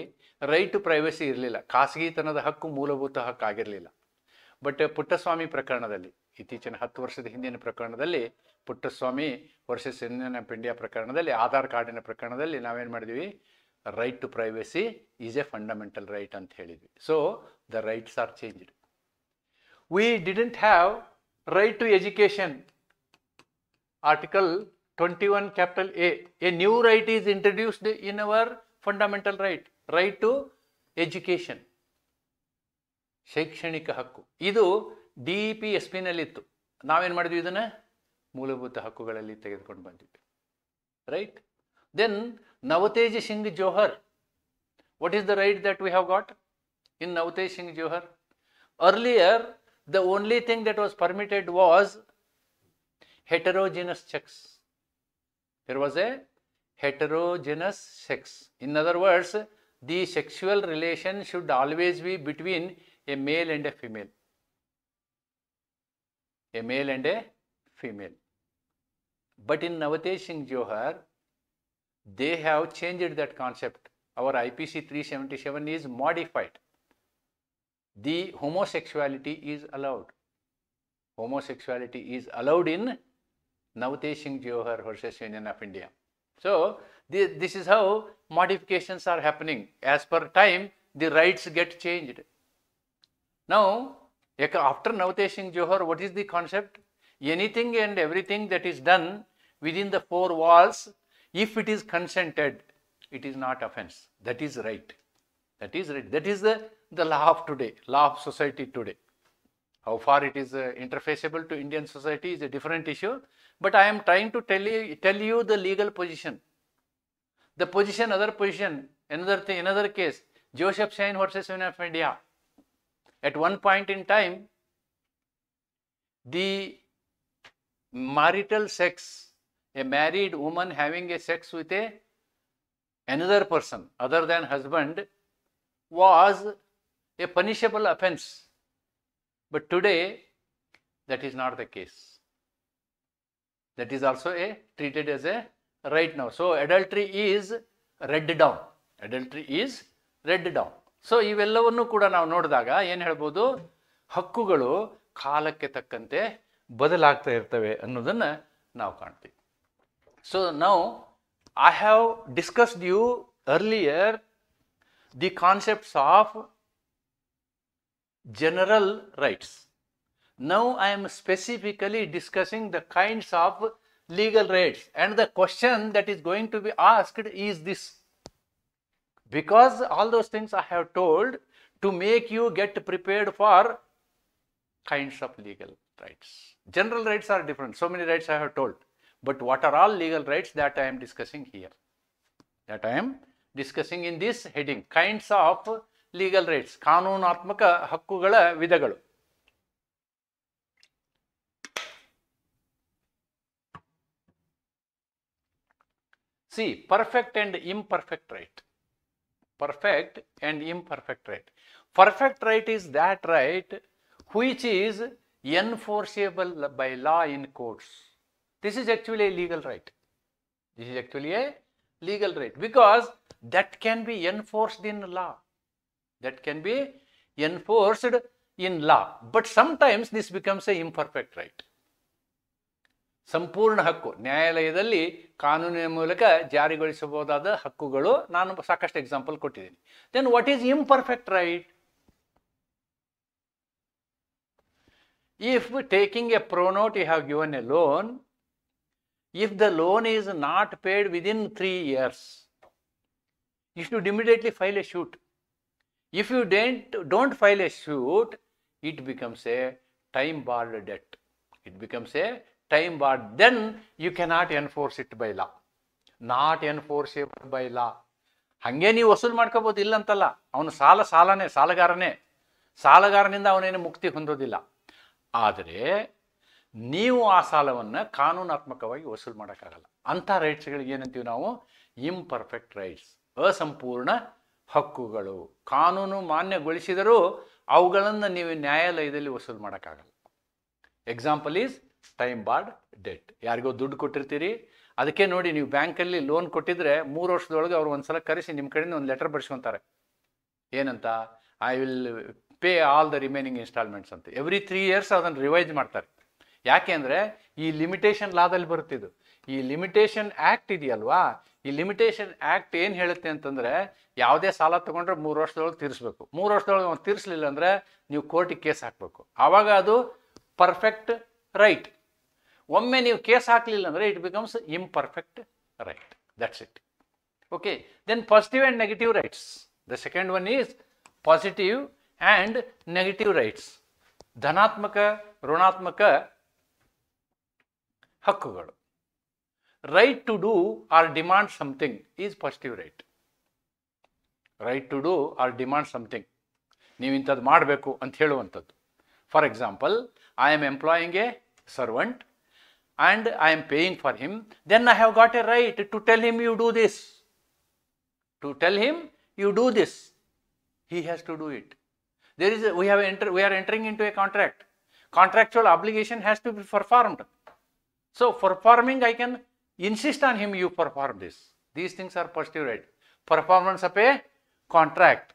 ರೈಟ್ ಟು ಪ್ರೈವಸಿ ಇರಲಿಲ್ಲ. ಖಾಸಗಿತನದ ಹಕ್ಕು ಮೂಲಭೂತ ಹಕ್ಕು ಆಗಿರಲಿಲ್ಲ. ಬಟ್ ಪುಟ್ಟಸ್ವಾಮಿ ಪ್ರಕರಣದಲ್ಲಿ, ಇತ್ತೀಚಿನ 10 ವರ್ಷದ ಹಿಂದಿನ ಪ್ರಕರಣದಲ್ಲಿ, Puttaswamy versus Union of India ಪ್ರಕರಣದಲ್ಲಿ, ಆಧಾರ್ ಕಾರ್ಡಿನ ಪ್ರಕರಣದಲ್ಲಿ ನಾವೇನು ಮಾಡಿದ್ವಿ? Right to privacy is a fundamental right ಅಂತ ಹೇಳಿದ್ವಿ. So the rights are changed. We didn't have right to education. Article 21 capital A. A new right is introduced in our fundamental right. Right to education. ಶೈಕ್ಷಣಿಕ ಹಕ್ಕು. ಇದು DEP-SP ನಲ್ಲಿತ್ತು. ನಾವೇನು ಮಾಡಿದ್ವಿ? ಇದನ್ನು ಮೂಲಭೂತ ಹಕ್ಕುಗಳಲ್ಲಿ ತೆಗೆದುಕೊಂಡು ಬಂದಿದ್ವಿ. Right. Then Navtej Singh Johar. What is the right that we have got in Navtej Singh Johar? Earlier, the only thing that was permitted was heterogeneous sex. There was a heterogeneous sex. In other words, the sexual relation should always be between a male and a female. A male and a female. But in Navtesh Singh Johar, they have changed that concept. Our IPC 377 is modified. The homosexuality is allowed. Homosexuality is allowed in Navtesh Singh Johar versus Union of India. So, this is how modifications are happening. As per time, the rights get changed. Now, after Navtesh Singh Johar, what is the concept? Anything and everything that is done within the four walls, if it is consented, it is not offense. That is right. That is right. That is the law of today, law of society today. How far it is interfaceable to Indian society is a different issue, but I am trying to tell you the legal position. The position, other position, another case, Joseph Shine versus Union of India. At one point in time, the marital sex, a married woman having a sex with another person other than husband, was a punishable offense. But today, that is not the case. That is also treated as a right now. So, adultery is read down. Adultery is read down. So ಇವೆಲ್ಲವನ್ನು ಕೂಡ ನಾವು ನೋಡಿದಾಗ ಏನು ಹೇಳ್ಬೋದು, ಹಕ್ಕುಗಳು ಕಾಲಕ್ಕೆ ತಕ್ಕಂತೆ ಬದಲಾಗ್ತಾ ಇರ್ತವೆ ಅನ್ನೋದನ್ನು ನಾವು ಕಾಣ್ತೀವಿ. So now I have discussed you earlier the concepts of general rights. Now I am specifically discussing the kinds of legal rights, and the question that is going to be asked is this, because all those things I have told to make you get prepared for kinds of legal rights. General rights are different, so many rights I have told, but what are all legal rights that I am discussing here, that I am discussing in this heading, kinds of legal rights, ಕಾನೂನಾತ್ಮಕ ಹಕ್ಕುಗಳ ವಿಧಗಳು. See, perfect and imperfect right. Perfect and imperfect right. Perfect right is that right which is enforceable by law in courts. This is actually a legal right. This is actually a legal right because that can be enforced in law. That can be enforced in law, but sometimes this becomes a imperfect right. ಸಂಪೂರ್ಣ ಹಕ್ಕು ನ್ಯಾಯಾಲಯದಲ್ಲಿ ಕಾನೂನಿನ ಮೂಲಕ ಜಾರಿಗೊಳಿಸಬಹುದಾದ ಹಕ್ಕುಗಳು ನಾನು ಸಾಕಷ್ಟು example ಕೊಟ್ಟಿದ್ದೀನಿ. Then what is imperfect right? If taking a pronote you have given a loan, if the loan is not paid within 3 years, you should immediately file a suit. If you don't file a suit, it becomes a time-barred debt. It becomes a time-barred. Then you cannot enforce it by law. Not enforceable by law. ಹಂಗೆ ನೀವು ವಸೂಲು ಮಾಡ್ಕೋಬೋದು, ಇಲ್ಲ ಅಂತಲ್ಲ. ಅವನು ಸಾಲನೇ, ಸಾಲಗಾರನಿಂದ ಅವನೇನು ಮುಕ್ತಿ ಹೊಂದೋದಿಲ್ಲ. ಆದರೆ ನೀವು ಆ ಸಾಲವನ್ನು ಕಾನೂನಾತ್ಮಕವಾಗಿ ವಸೂಲು ಮಾಡೋಕ್ಕಾಗಲ್ಲ. ಅಂಥ ರೈಟ್ಸ್ಗಳಿಗೆ ಏನಂತೀವಿ ನಾವು? ಇಂಪರ್ಫೆಕ್ಟ್ ರೈಟ್ಸ್, ಅಸಂಪೂರ್ಣ ಹಕ್ಕುಗಳು. ಕಾನೂನು ಮಾನ್ಯಗೊಳಿಸಿದರೂ ಅವುಗಳನ್ನು ನೀವು ನ್ಯಾಯಾಲಯದಲ್ಲಿ ವಸೂಲು ಮಾಡೋಕ್ಕಾಗಲ್ಲ. Example is time border debt. ಯಾರಿಗೋ ದುಡ್ಡು ಕೊಟ್ಟಿರ್ತೀರಿ, ಅದಕ್ಕೆ ನೋಡಿ ನೀವು ಬ್ಯಾಂಕಲ್ಲಿ ಲೋನ್ ಕೊಟ್ಟಿದ್ರೆ 3 ವರ್ಷದೊಳಗೆ ಅವ್ರು ಒಂದ್ಸಲ ಕರೆಸಿ ನಿಮ್ಮ ಕಡೆಯಿಂದ ಒಂದು ಲೆಟರ್ ಬರ್ಸ್ಕೊತಾರೆ. ಏನಂತ? I will pay all the remaining instalments ಅಂತ. ಎವ್ರಿ 3 years ಅದನ್ನು ರಿವೈಸ್ ಮಾಡ್ತಾರೆ. ಯಾಕೆ ಅಂದರೆ ಈ ಲಿಮಿಟೇಷನ್ ಲಾದಲ್ಲಿ ಬರುತ್ತಿದ್ದು. ಈ ಲಿಮಿಟೇಷನ್ ಆ್ಯಕ್ಟ್ ಇದೆಯಲ್ವಾ, ಈ ಲಿಮಿಟೇಷನ್ ಆ್ಯಕ್ಟ್ ಏನು ಹೇಳುತ್ತೆ ಅಂತಂದರೆ, ಯಾವುದೇ ಸಾಲ ತೊಗೊಂಡ್ರೆ 3 ವರ್ಷದೊಳಗೆ ತೀರಿಸ್ಬೇಕು. 3 ವರ್ಷದೊಳಗೆ ಅವ್ನು ತೀರಿಸಲಿಲ್ಲ ಅಂದರೆ ನೀವು ಕೋರ್ಟಿಗೆ ಕೇಸ್ ಹಾಕಬೇಕು. ಆವಾಗ ಅದು ಪರ್ಫೆಕ್ಟ್ ರೈಟ್. ಒಮ್ಮೆ ನೀವು ಕೇಸ್ ಹಾಕಲಿಲ್ಲ ಅಂದರೆ it becomes imperfect right. That's it. Okay, then positive and negative rights. The second one is positive and negative rights. ಧನಾತ್ಮಕ, ಋಣಾತ್ಮಕ ಹಕ್ಕುಗಳು. Right to do or demand something is positive right. Right to do or demand something. ನೀವು ಇಂಥದ್ದು ಮಾಡಬೇಕು ಅಂತ ಹೇಳುವಂಥದ್ದು. For example, I am employing A servant and I am paying for him, then I have got a right to tell him you do this. To tell him you do this. He has to do it. we are entering into a contract. Contractual obligation has to be performed. So performing, I can insist on him, you perform this. These things are positive right. Performance of a contract.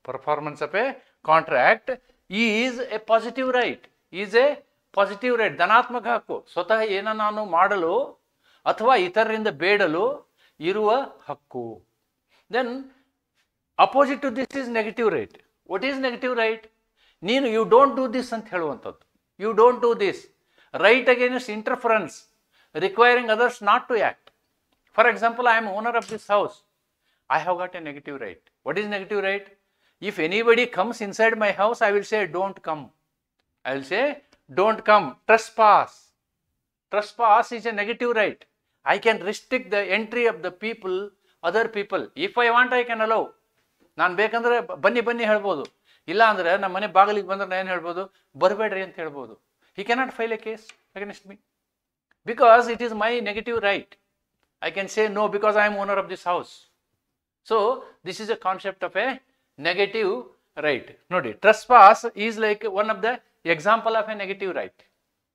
Performance of a contract is a positive right. Is a positive right, ಧನಾತ್ಮಕ ಹಕ್ಕು. ಸ್ವತಃ ಏನ ನಾನು ಮಾಡಲು ಅಥವಾ ಇತರರಿಂದ ಬೇಡಲು ಇರುವ ಹಕ್ಕು. Then opposite to this is negative right. What is negative right? ನೀನು ಯು ಡೋಂಟ್ ಡೂ ದಿಸ್ ಅಂತ ಹೇಳುವಂಥದ್ದು. You don't do this. Right against interference requiring others not to act. For example, I am owner of this house. I have got a negative right. What is negative right? If anybody comes inside my house, I will say, don't come. I will say, don't come. Trespass. Trespass is a negative right. I can restrict the entry of the people, other people. If I want, I can allow. ನಾನು ಬೇಕಂದ್ರೆ ಬನ್ನಿ ಬನ್ನಿ ಹೇಳ್ಬೋದು. ಇಲ್ಲ ಅಂದರೆ ನಮ್ಮ ಮನೆ ಬಾಗಿಲಿಗೆ ಬಂದ್ರೆ ನಾನು ಏನು ಹೇಳ್ಬೋದು? ಬರಬೇಡ್ರಿ ಅಂತ ಹೇಳ್ಬೋದು. He cannot file a case against me because it is my negative right. I can say no because I am owner of this house. So this is a concept of a negative right. Nodi, trespass is like one of the example of a negative right.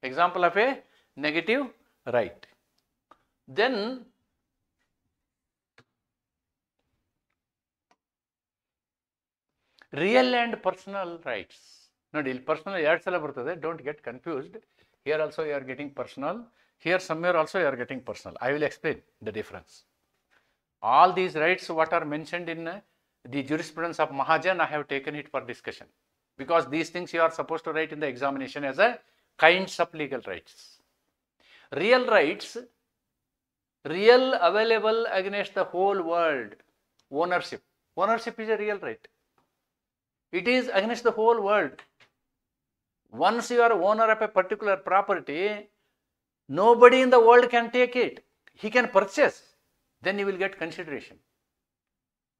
Example of a negative right. Then real and personal rights. Nodi, personal ಎರಡು ಸಲ ಬರ್ತದೆ. Don't get confused. Here also you are getting personal. Here somewhere also you are getting personal. I will explain the difference. All these rights what are mentioned in the jurisprudence of Mahajan, I have taken it for discussion because these things you are supposed to write in the examination as a kinds of legal rights. Real rights, real available against the whole world. Ownership. Ownership is a real right. It is against the whole world. Once you are owner of a particular property, nobody in the world can take it. He can purchase. Then you will get consideration.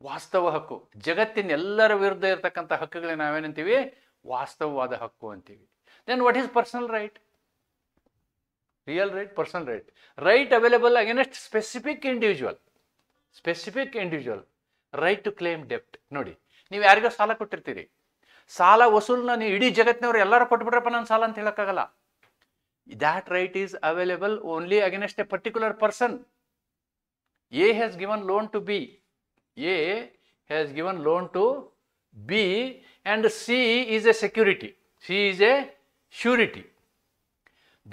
ವಾಸ್ತವ ಹಕ್ಕು. ಜಗತ್ತಿನ ಎಲ್ಲರ ವಿರುದ್ಧ ಇರತಕ್ಕಂಥ ಹಕ್ಕುಗಳನ್ನ ನಾವೇನಂತೀವಿ? ವಾಸ್ತವವಾದ ಹಕ್ಕು ಅಂತೀವಿ. Then what is personal right? Real right, personal right. Right available against specific individual. Specific individual. Right to claim debt. ನೋಡಿ, ನೀವು ಯಾರಿಗೋ ಸಾಲ ಕೊಟ್ಟಿರ್ತೀರಿ. ಸಾಲ ವಸೂಲನ್ನ ನೀವು ಇಡೀ ಜಗತ್ತಿನವರು ಎಲ್ಲರೂ ಕೊಟ್ಬಿಟ್ರಪ್ಪ ನಾನು ಸಾಲ ಅಂತ ಹೇಳಕ್ಕಾಗಲ್ಲ. That right is available only against a particular person. A has given loan to B. A has given loan to B and C is a security. C is a surety.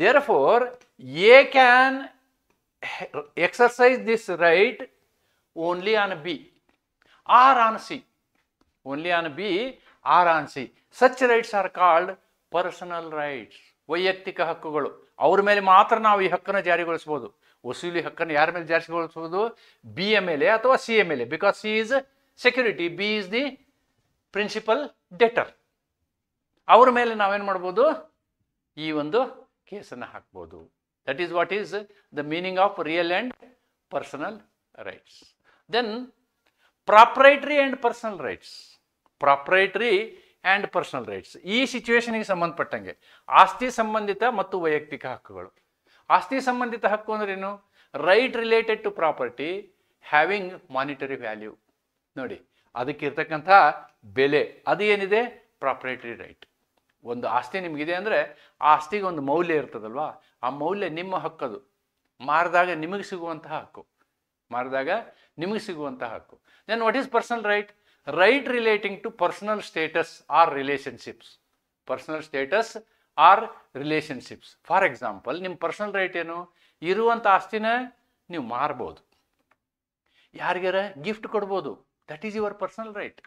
Therefore, A can exercise this right only on B or on C. Only on B or on C. Such rights are called personal rights. ವೈಯಕ್ತಿಕ ಹಕ್ಕುಗಳು. ಅವ್ರ ಮೇಲೆ ಮಾತ್ರ ನಾವು ಈ ಹಕ್ಕನ್ನು ಜಾರಿಗೊಳಿಸಬಹುದು. ವಸೂಲಿ ಹಕ್ಕನ್ನು ಯಾರ ಮೇಲೆ ಜಾರಿಗೊಳಿಸಬಹುದು? ಬಿ ಯ ಮೇಲೆ ಅಥವಾ ಸಿ ಯ ಮೇಲೆ. Because C is security, B is the principal debtor. ಅವ್ರ ಮೇಲೆ ನಾವೇನು ಮಾಡ್ಬೋದು? ಈ ಒಂದು ಕೇಸನ್ನು ಹಾಕ್ಬೋದು. That is what is the meaning of real and personal rights. Then proprietary and personal rights. Proprietary and personal rights ಈ ಸಿಚುವೇಶನ್ಗೆ ಸಂಬಂಧಪಟ್ಟಂಗೆ ಆಸ್ತಿ ಸಂಬಂಧಿತ ಮತ್ತು ವೈಯಕ್ತಿಕ ಹಕ್ಕುಗಳು. ಆಸ್ತಿ ಸಂಬಂಧಿತ ಹಕ್ಕು ಅಂದ್ರೇನು? Right related to property having monetary value. ನೋಡಿ, ಅದಕ್ಕಿರ್ತಕ್ಕಂಥ ಬೆಲೆ ಅದು ಏನಿದೆ? Proprietary right. ಒಂದು ಆಸ್ತಿ ನಿಮಗಿದೆ ಅಂದರೆ ಆ ಆಸ್ತಿಗೆ ಒಂದು ಮೌಲ್ಯ ಇರ್ತದಲ್ವಾ, ಆ ಮೌಲ್ಯ ನಿಮ್ಮ ಹಕ್ಕದು. ಮಾರಿದಾಗ ನಿಮಗೆ ಸಿಗುವಂತಹ ಹಕ್ಕು. ಮಾರಿದಾಗ ನಿಮಗೆ ಸಿಗುವಂತಹ ಹಕ್ಕು. Then what is personal right? Right relating to personal status or relationships. Personal status or relationships. For example, ನಿಮ್ಮ ಪರ್ಸನಲ್ ರೈಟ್ ಏನು? ಇರುವಂಥ ಆಸ್ತಿನ ನೀವು ಮಾರ್ಬೋದು, ಯಾರಿಗಾರ ಗಿಫ್ಟ್ ಕೊಡ್ಬೋದು. That is your personal right.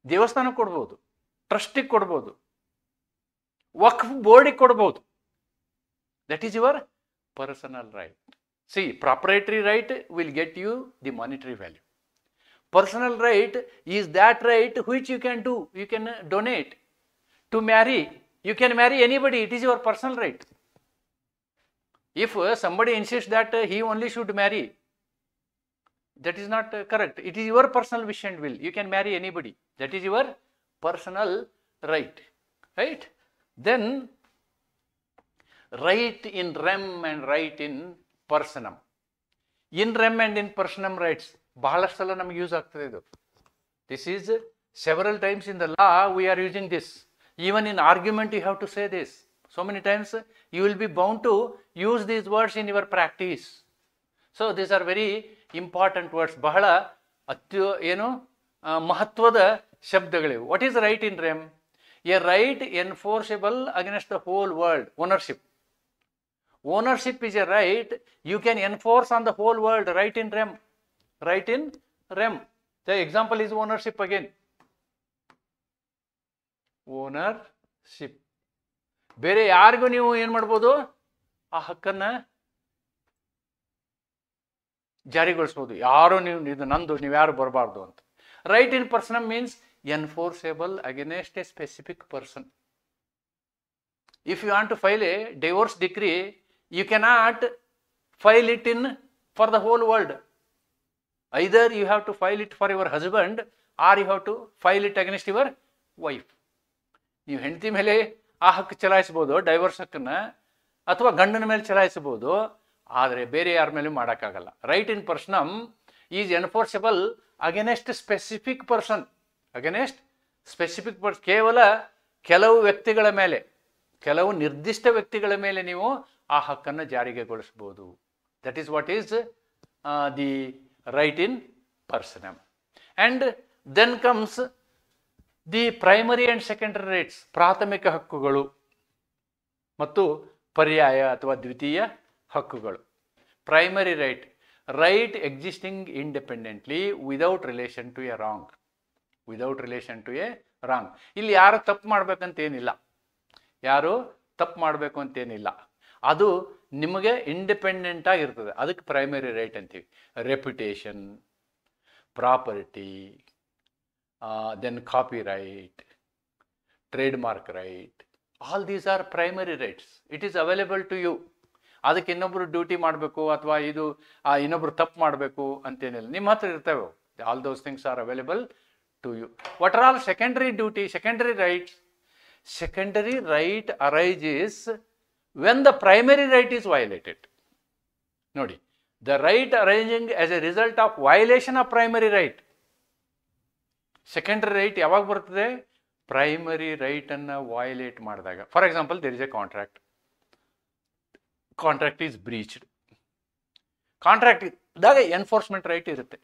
ದೇವಸ್ಥಾನಕ್ಕೆ ಕೊಡ್ಬೋದು, ಟ್ರಸ್ಟಿಗೆ ಕೊಡ್ಬೋದು, ವಕ್ಫ್ ಬೋರ್ಡಿಗೆ ಕೊಡ್ಬೋದು. That is your personal right. See, proprietary right will get you the monetary value. Personal right is that right which you can do. You can donate. To marry, you can marry anybody. It is your personal right. If somebody insists that he only should marry, that is not correct. It is your personal wish and will. You can marry anybody. That is your personal right. Right? Then right in rem and right in personam. In rem and in personam rights ಬಹಳಷ್ಟು ಸಲ ನಮಗೆ use ಆಗ್ತದೆ ಇದು. This is Several times in the law we are using this. Even in argument you have to say this. So many times you will be bound to use these words in your practice. So these are very important words. ಬಹಳ ಮಹತ್ವದ ಶಬ್ದಗಳಿವೆ. What is right in rem? A right enforceable against the whole world. Ownership. Ownership is a right you can enforce on the whole world. Right in rem. Right in rem. The example is ownership again. Ownership. ಬೇರೆ ಯಾರಿಗೂ ನೀವು ಏನು ಮಾಡ್ಬೋದು, ಆ ಹಕ್ಕನ್ನು ಜಾರಿಗೊಳಿಸ್ಬೋದು. ಯಾರು ನೀವು ಇದು ನಂದು, ನೀವು ಯಾರು ಬರಬಾರ್ದು ಅಂತ. Right in person means enforceable against a specific person. If you want to file a divorce decree, you cannot file it in for the whole world. Either you have to file it for your husband or you have to file it against your wife. ನೀವು ಹೆಂಡತಿ ಮೇಲೆ ಆ ಹಕ್ಕು ಚಲಾಯಿಸ್ಬೋದು, divorce ಹಕ್ಕನ್ನು, ಅಥವಾ ಗಂಡನ ಮೇಲೆ ಚಲಾಯಿಸಬಹುದು, ಆದರೆ ಬೇರೆ ಯಾರ ಮೇಲೂ ಮಾಡೋಕ್ಕಾಗಲ್ಲ. Right in personam is enforceable against specific person. Against specific person, ಕೇವಲ ಕೆಲವು ವ್ಯಕ್ತಿಗಳ ಮೇಲೆ, ಕೆಲವು ನಿರ್ದಿಷ್ಟ ವ್ಯಕ್ತಿಗಳ ಮೇಲೆ ನೀವು ಆ ಹಕ್ಕನ್ನು ಜಾರಿಗೆಗೊಳಿಸ್ಬೋದು. That is what is the right in personam. And then comes the primary and secondary rights. ಪ್ರಾಥಮಿಕ ಹಕ್ಕುಗಳು ಮತ್ತು ಪರ್ಯಾಯ ಅಥವಾ ದ್ವಿತೀಯ ಹಕ್ಕುಗಳು. Primary right, right existing independently without relation to a wrong. Without relation to a wrong. ಇಲ್ಲಿ ಯಾರು ತಪ್ಪು ಮಾಡಬೇಕಂತೇನಿಲ್ಲ, ಯಾರು ತಪ್ಪು ಮಾಡಬೇಕು ಅಂತೇನಿಲ್ಲ, ಅದು ನಿಮಗೆ ಇಂಡಿಪೆಂಡೆಂಟ್ ಆಗಿರ್ತದೆ. ಅದಕ್ಕೆ ಪ್ರೈಮರಿ ರೈಟ್ ಅಂತೀವಿ. Reputation, property, then copyright, trademark right, all these are primary rights. It is available to you. ಅದಕ್ಕೆ ಇನ್ನೊಬ್ರು ಡ್ಯೂಟಿ ಮಾಡಬೇಕು ಅಥವಾ ಇದು ಇನ್ನೊಬ್ರು ತಪ್ಪು ಮಾಡಬೇಕು ಅಂತೇನಿಲ್ಲ, ನಿಮ್ಮ ಹತ್ರ ಇರ್ತವೆ. All those things are available to you. What are all secondary duty, secondary rights? Secondary right arises when the primary right is violated. ನೋಡಿ, the right arising as a result of violation of primary right. Secondary right ಯಾವಾಗ ಬರ್ತದೆ? Primary ರೈಟನ್ನು violate ಮಾಡಿದಾಗ. For example, there is a contract. Contract is breached. Contract ಇದ್ದಾಗ enforcement right ಇರುತ್ತೆ.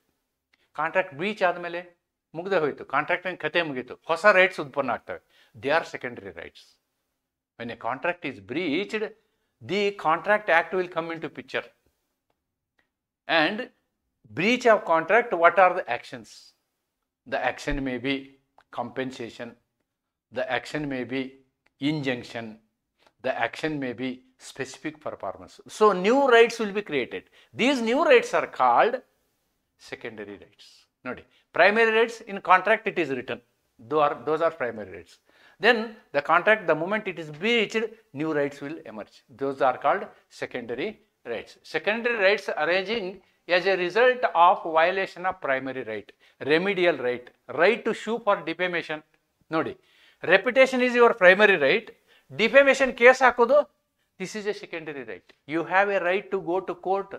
Contract breach ಆದಮೇಲೆ ಮುಗ್ದೆ ಹೋಯಿತು, ಕಾಂಟ್ರಾಕ್ಟಿನ ಕತೆ ಮುಗೀತು, ಹೊಸ ರೈಟ್ಸ್ ಉತ್ಪನ್ನ ಆಗ್ತವೆ. They are secondary rights. When a contract is breached, the contract act will come into picture. And breach of contract, what are the actions? The action may be compensation, the action may be injunction, the action may be specific performance. So new rights will be created. These new rights are called secondary rights. Nodi, primary rights in contract it is written, those are primary rights. Then the contract, the moment it is breached, new rights will emerge. Those are called secondary rights. Secondary rights arising as a result of violation of primary right. Remedial right, right to sue for defamation. Nodi, reputation is your primary right. Defamation case hakodu, this is a secondary right. You have a right to go to court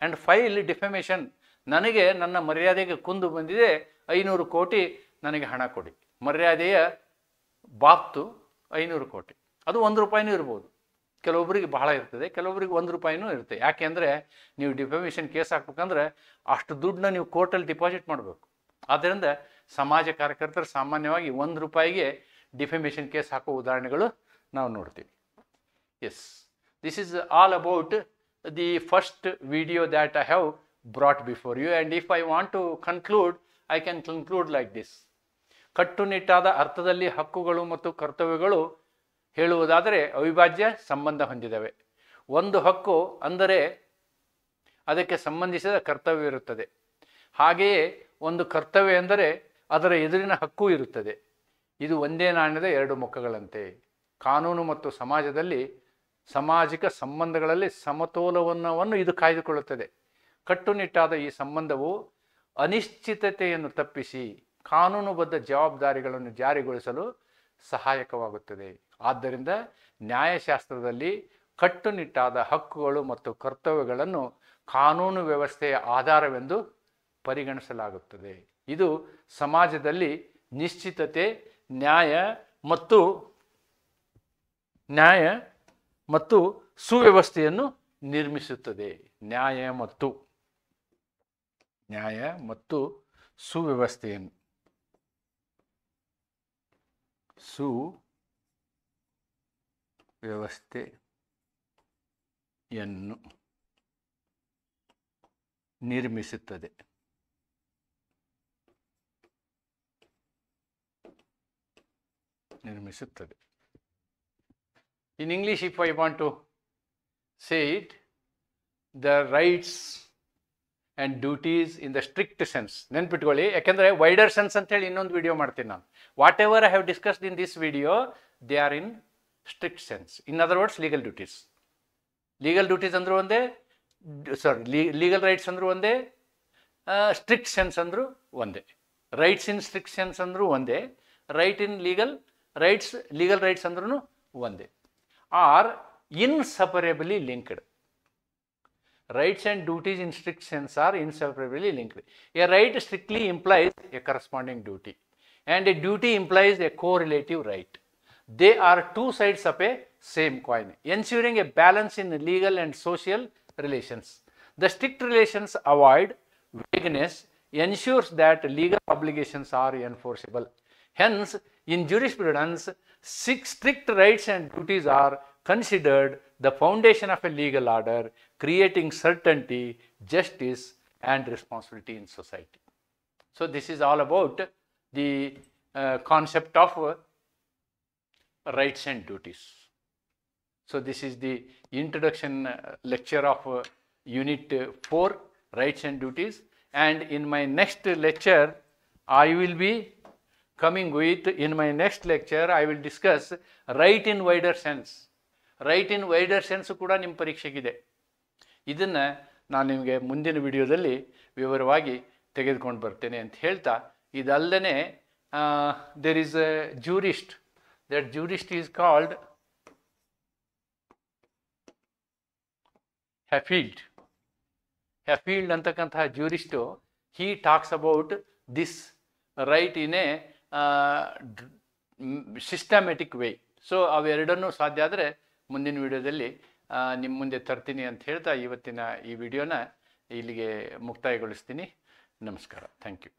and file defamation. ನನಗೆ ನನ್ನ ಮರ್ಯಾದೆಗೆ ಕುಂದು ಬಂದಿದೆ, 500 ಕೋಟಿ ನನಗೆ ಹಣ ಕೊಡಿ. ಮರ್ಯಾದೆಯ ಬಾಬ್ತು 500 ಕೋಟಿ, ಅದು 1 ರೂಪಾಯಿನೂ ಇರ್ಬೋದು. ಕೆಲವೊಬ್ಬರಿಗೆ ಬಹಳ ಇರ್ತದೆ, ಕೆಲವೊಬ್ಬರಿಗೆ 1 ರೂಪಾಯಿನೂ ಇರುತ್ತೆ. ಯಾಕೆಂದರೆ ನೀವು ಡಿಫಮೇಷನ್ ಕೇಸ್ ಹಾಕ್ಬೇಕಂದ್ರೆ ಅಷ್ಟು ದುಡ್ಡನ್ನ ನೀವು ಕೋರ್ಟಲ್ಲಿ ಡಿಪಾಸಿಟ್ ಮಾಡಬೇಕು. ಆದ್ದರಿಂದ ಸಮಾಜ ಕಾರ್ಯಕರ್ತರು ಸಾಮಾನ್ಯವಾಗಿ 1 ರೂಪಾಯಿಗೆ ಡಿಫಮೇಷನ್ ಕೇಸ್ ಹಾಕೋ ಉದಾಹರಣೆಗಳು ನಾವು ನೋಡ್ತೀವಿ. Yes, this is all about the first video that I have brought before you. And if I want to conclude, I can conclude like this. ಕಟ್ಟುನಿಟ್ಟಾದ ಅರ್ಥದಲ್ಲಿ ಹಕ್ಕುಗಳು ಮತ್ತು ಕರ್ತವ್ಯಗಳು ಹೇಳುವುದಾದರೆ ಅವಿಭಾಜ್ಯ ಸಂಬಂಧ ಹೊಂದಿದವೆ. ಒಂದು ಹಕ್ಕು ಅಂದರೆ ಅದಕ್ಕೆ ಸಂಬಂಧಿಸಿದ ಕರ್ತವ್ಯ ಇರುತ್ತದೆ. ಹಾಗೆಯೇ ಒಂದು ಕರ್ತವ್ಯ ಎಂದರೆ ಅದರ ಎದುರಿನ ಹಕ್ಕು ಇರುತ್ತದೆ. ಇದು ಒಂದೇ ನಾಣ್ಯದ 2 ಮುಖಗಳಂತೆ. ಕಾನೂನು ಮತ್ತು ಸಮಾಜದಲ್ಲಿ ಸಾಮಾಜಿಕ ಸಂಬಂಧಗಳಲ್ಲಿ ಸಮತೋಲನವನ್ನು ಇದು ಕಾಯ್ದುಕೊಳ್ಳುತ್ತದೆ. ಕಟ್ಟುನಿಟ್ಟಾದ ಈ ಸಂಬಂಧವು ಅನಿಶ್ಚಿತತೆಯನ್ನು ತಪ್ಪಿಸಿ ಕಾನೂನುಬದ್ಧ ಜವಾಬ್ದಾರಿಗಳನ್ನು ಜಾರಿಗೊಳಿಸಲು ಸಹಾಯಕವಾಗುತ್ತದೆ. ಆದ್ದರಿಂದ ನ್ಯಾಯಶಾಸ್ತ್ರದಲ್ಲಿ ಕಟ್ಟುನಿಟ್ಟಾದ ಹಕ್ಕುಗಳು ಮತ್ತು ಕರ್ತವ್ಯಗಳನ್ನು ಕಾನೂನು ವ್ಯವಸ್ಥೆಯ ಆಧಾರವೆಂದು ಪರಿಗಣಿಸಲಾಗುತ್ತದೆ. ಇದು ಸಮಾಜದಲ್ಲಿ ನಿಶ್ಚಿತತೆ, ನ್ಯಾಯ ಮತ್ತು ಸುವ್ಯವಸ್ಥೆಯನ್ನು ನಿರ್ಮಿಸುತ್ತದೆ. ನ್ಯಾಯ ಮತ್ತು ಸುವ್ಯವಸ್ಥೆಯನ್ನು ನಿರ್ಮಿಸುತ್ತದೆ. In English, if I want to say it, the rights and duties in the strict sense. ನೆನ್ಪಿಟ್ಕೊಳ್ಳಿ, ಯಾಕೆಂದರೆ ವೈಡರ್ ಸೆನ್ಸ್ ಅಂತ ಹೇಳಿ ಇನ್ನೊಂದು ವಿಡಿಯೋ ಮಾಡ್ತೀನಿ ನಾನು. What ever I have discussed in this video, they are in strict sense. In other words, legal duties ಅಂದರೂ ಒಂದೇ, legal rights ಅಂದರೂ ಒಂದೇ, ಸ್ಟ್ರಿಕ್ಟ್ ಸೆನ್ಸ್ ಅಂದರೂ ಒಂದೇ. ರೈಟ್ಸ್ ಇನ್ ಸ್ಟ್ರಿಕ್ಟ್ ಸೆನ್ಸ್ ಅಂದರೂ ಒಂದೇ, ರೈಟ್ ಇನ್ ಲೀಗಲ್ ರೈಟ್ಸ್ ಅಂದ್ರೂ ಒಂದೇ. Are inseparably linked. Rights and duties in strict sense are inseparably linked. A right strictly implies a corresponding duty, and a duty implies a correlative right. They are two sides of a same coin, ensuring a balance in legal and social relations. The strict relations avoid vagueness, ensures that legal obligations are enforceable. Hence, in jurisprudence, strict rights and duties are considered the foundation of a legal order, creating certainty, justice, and responsibility in society. So, this is all about the concept of rights and duties. So, this is the introduction lecture of Unit 4, Rights and Duties. And in my next lecture, I will discuss right in wider sense. Right in wider sense ಕೂಡ ನಿಮ್ಮ ಪರೀಕ್ಷೆಗಿದೆ. ಇದನ್ನು ನಾನು ನಿಮಗೆ ಮುಂದಿನ ವಿಡಿಯೋದಲ್ಲಿ ವಿವರವಾಗಿ ತೆಗೆದುಕೊಂಡು ಬರ್ತೇನೆ ಅಂತ ಹೇಳ್ತಾ, ಇದಲ್ಲದೆ there is a jurist. That jurist is called Hohfeld ಅಂತಕ್ಕಂತಹ jurist. He talks about this right in a systematic way. So ಅವೆರಡನ್ನೂ ಸಾಧ್ಯ ಆದರೆ ಮುಂದಿನ ವಿಡಿಯೋದಲ್ಲಿ ನಿಮ್ಮ ಮುಂದೆ ತರ್ತೀನಿ ಅಂತ ಹೇಳ್ತಾ ಇವತ್ತಿನ ಈ ವಿಡಿಯೋನ ಇಲ್ಲಿಗೆ ಮುಕ್ತಾಯಗೊಳಿಸ್ತೀನಿ. ನಮಸ್ಕಾರ. Thank you.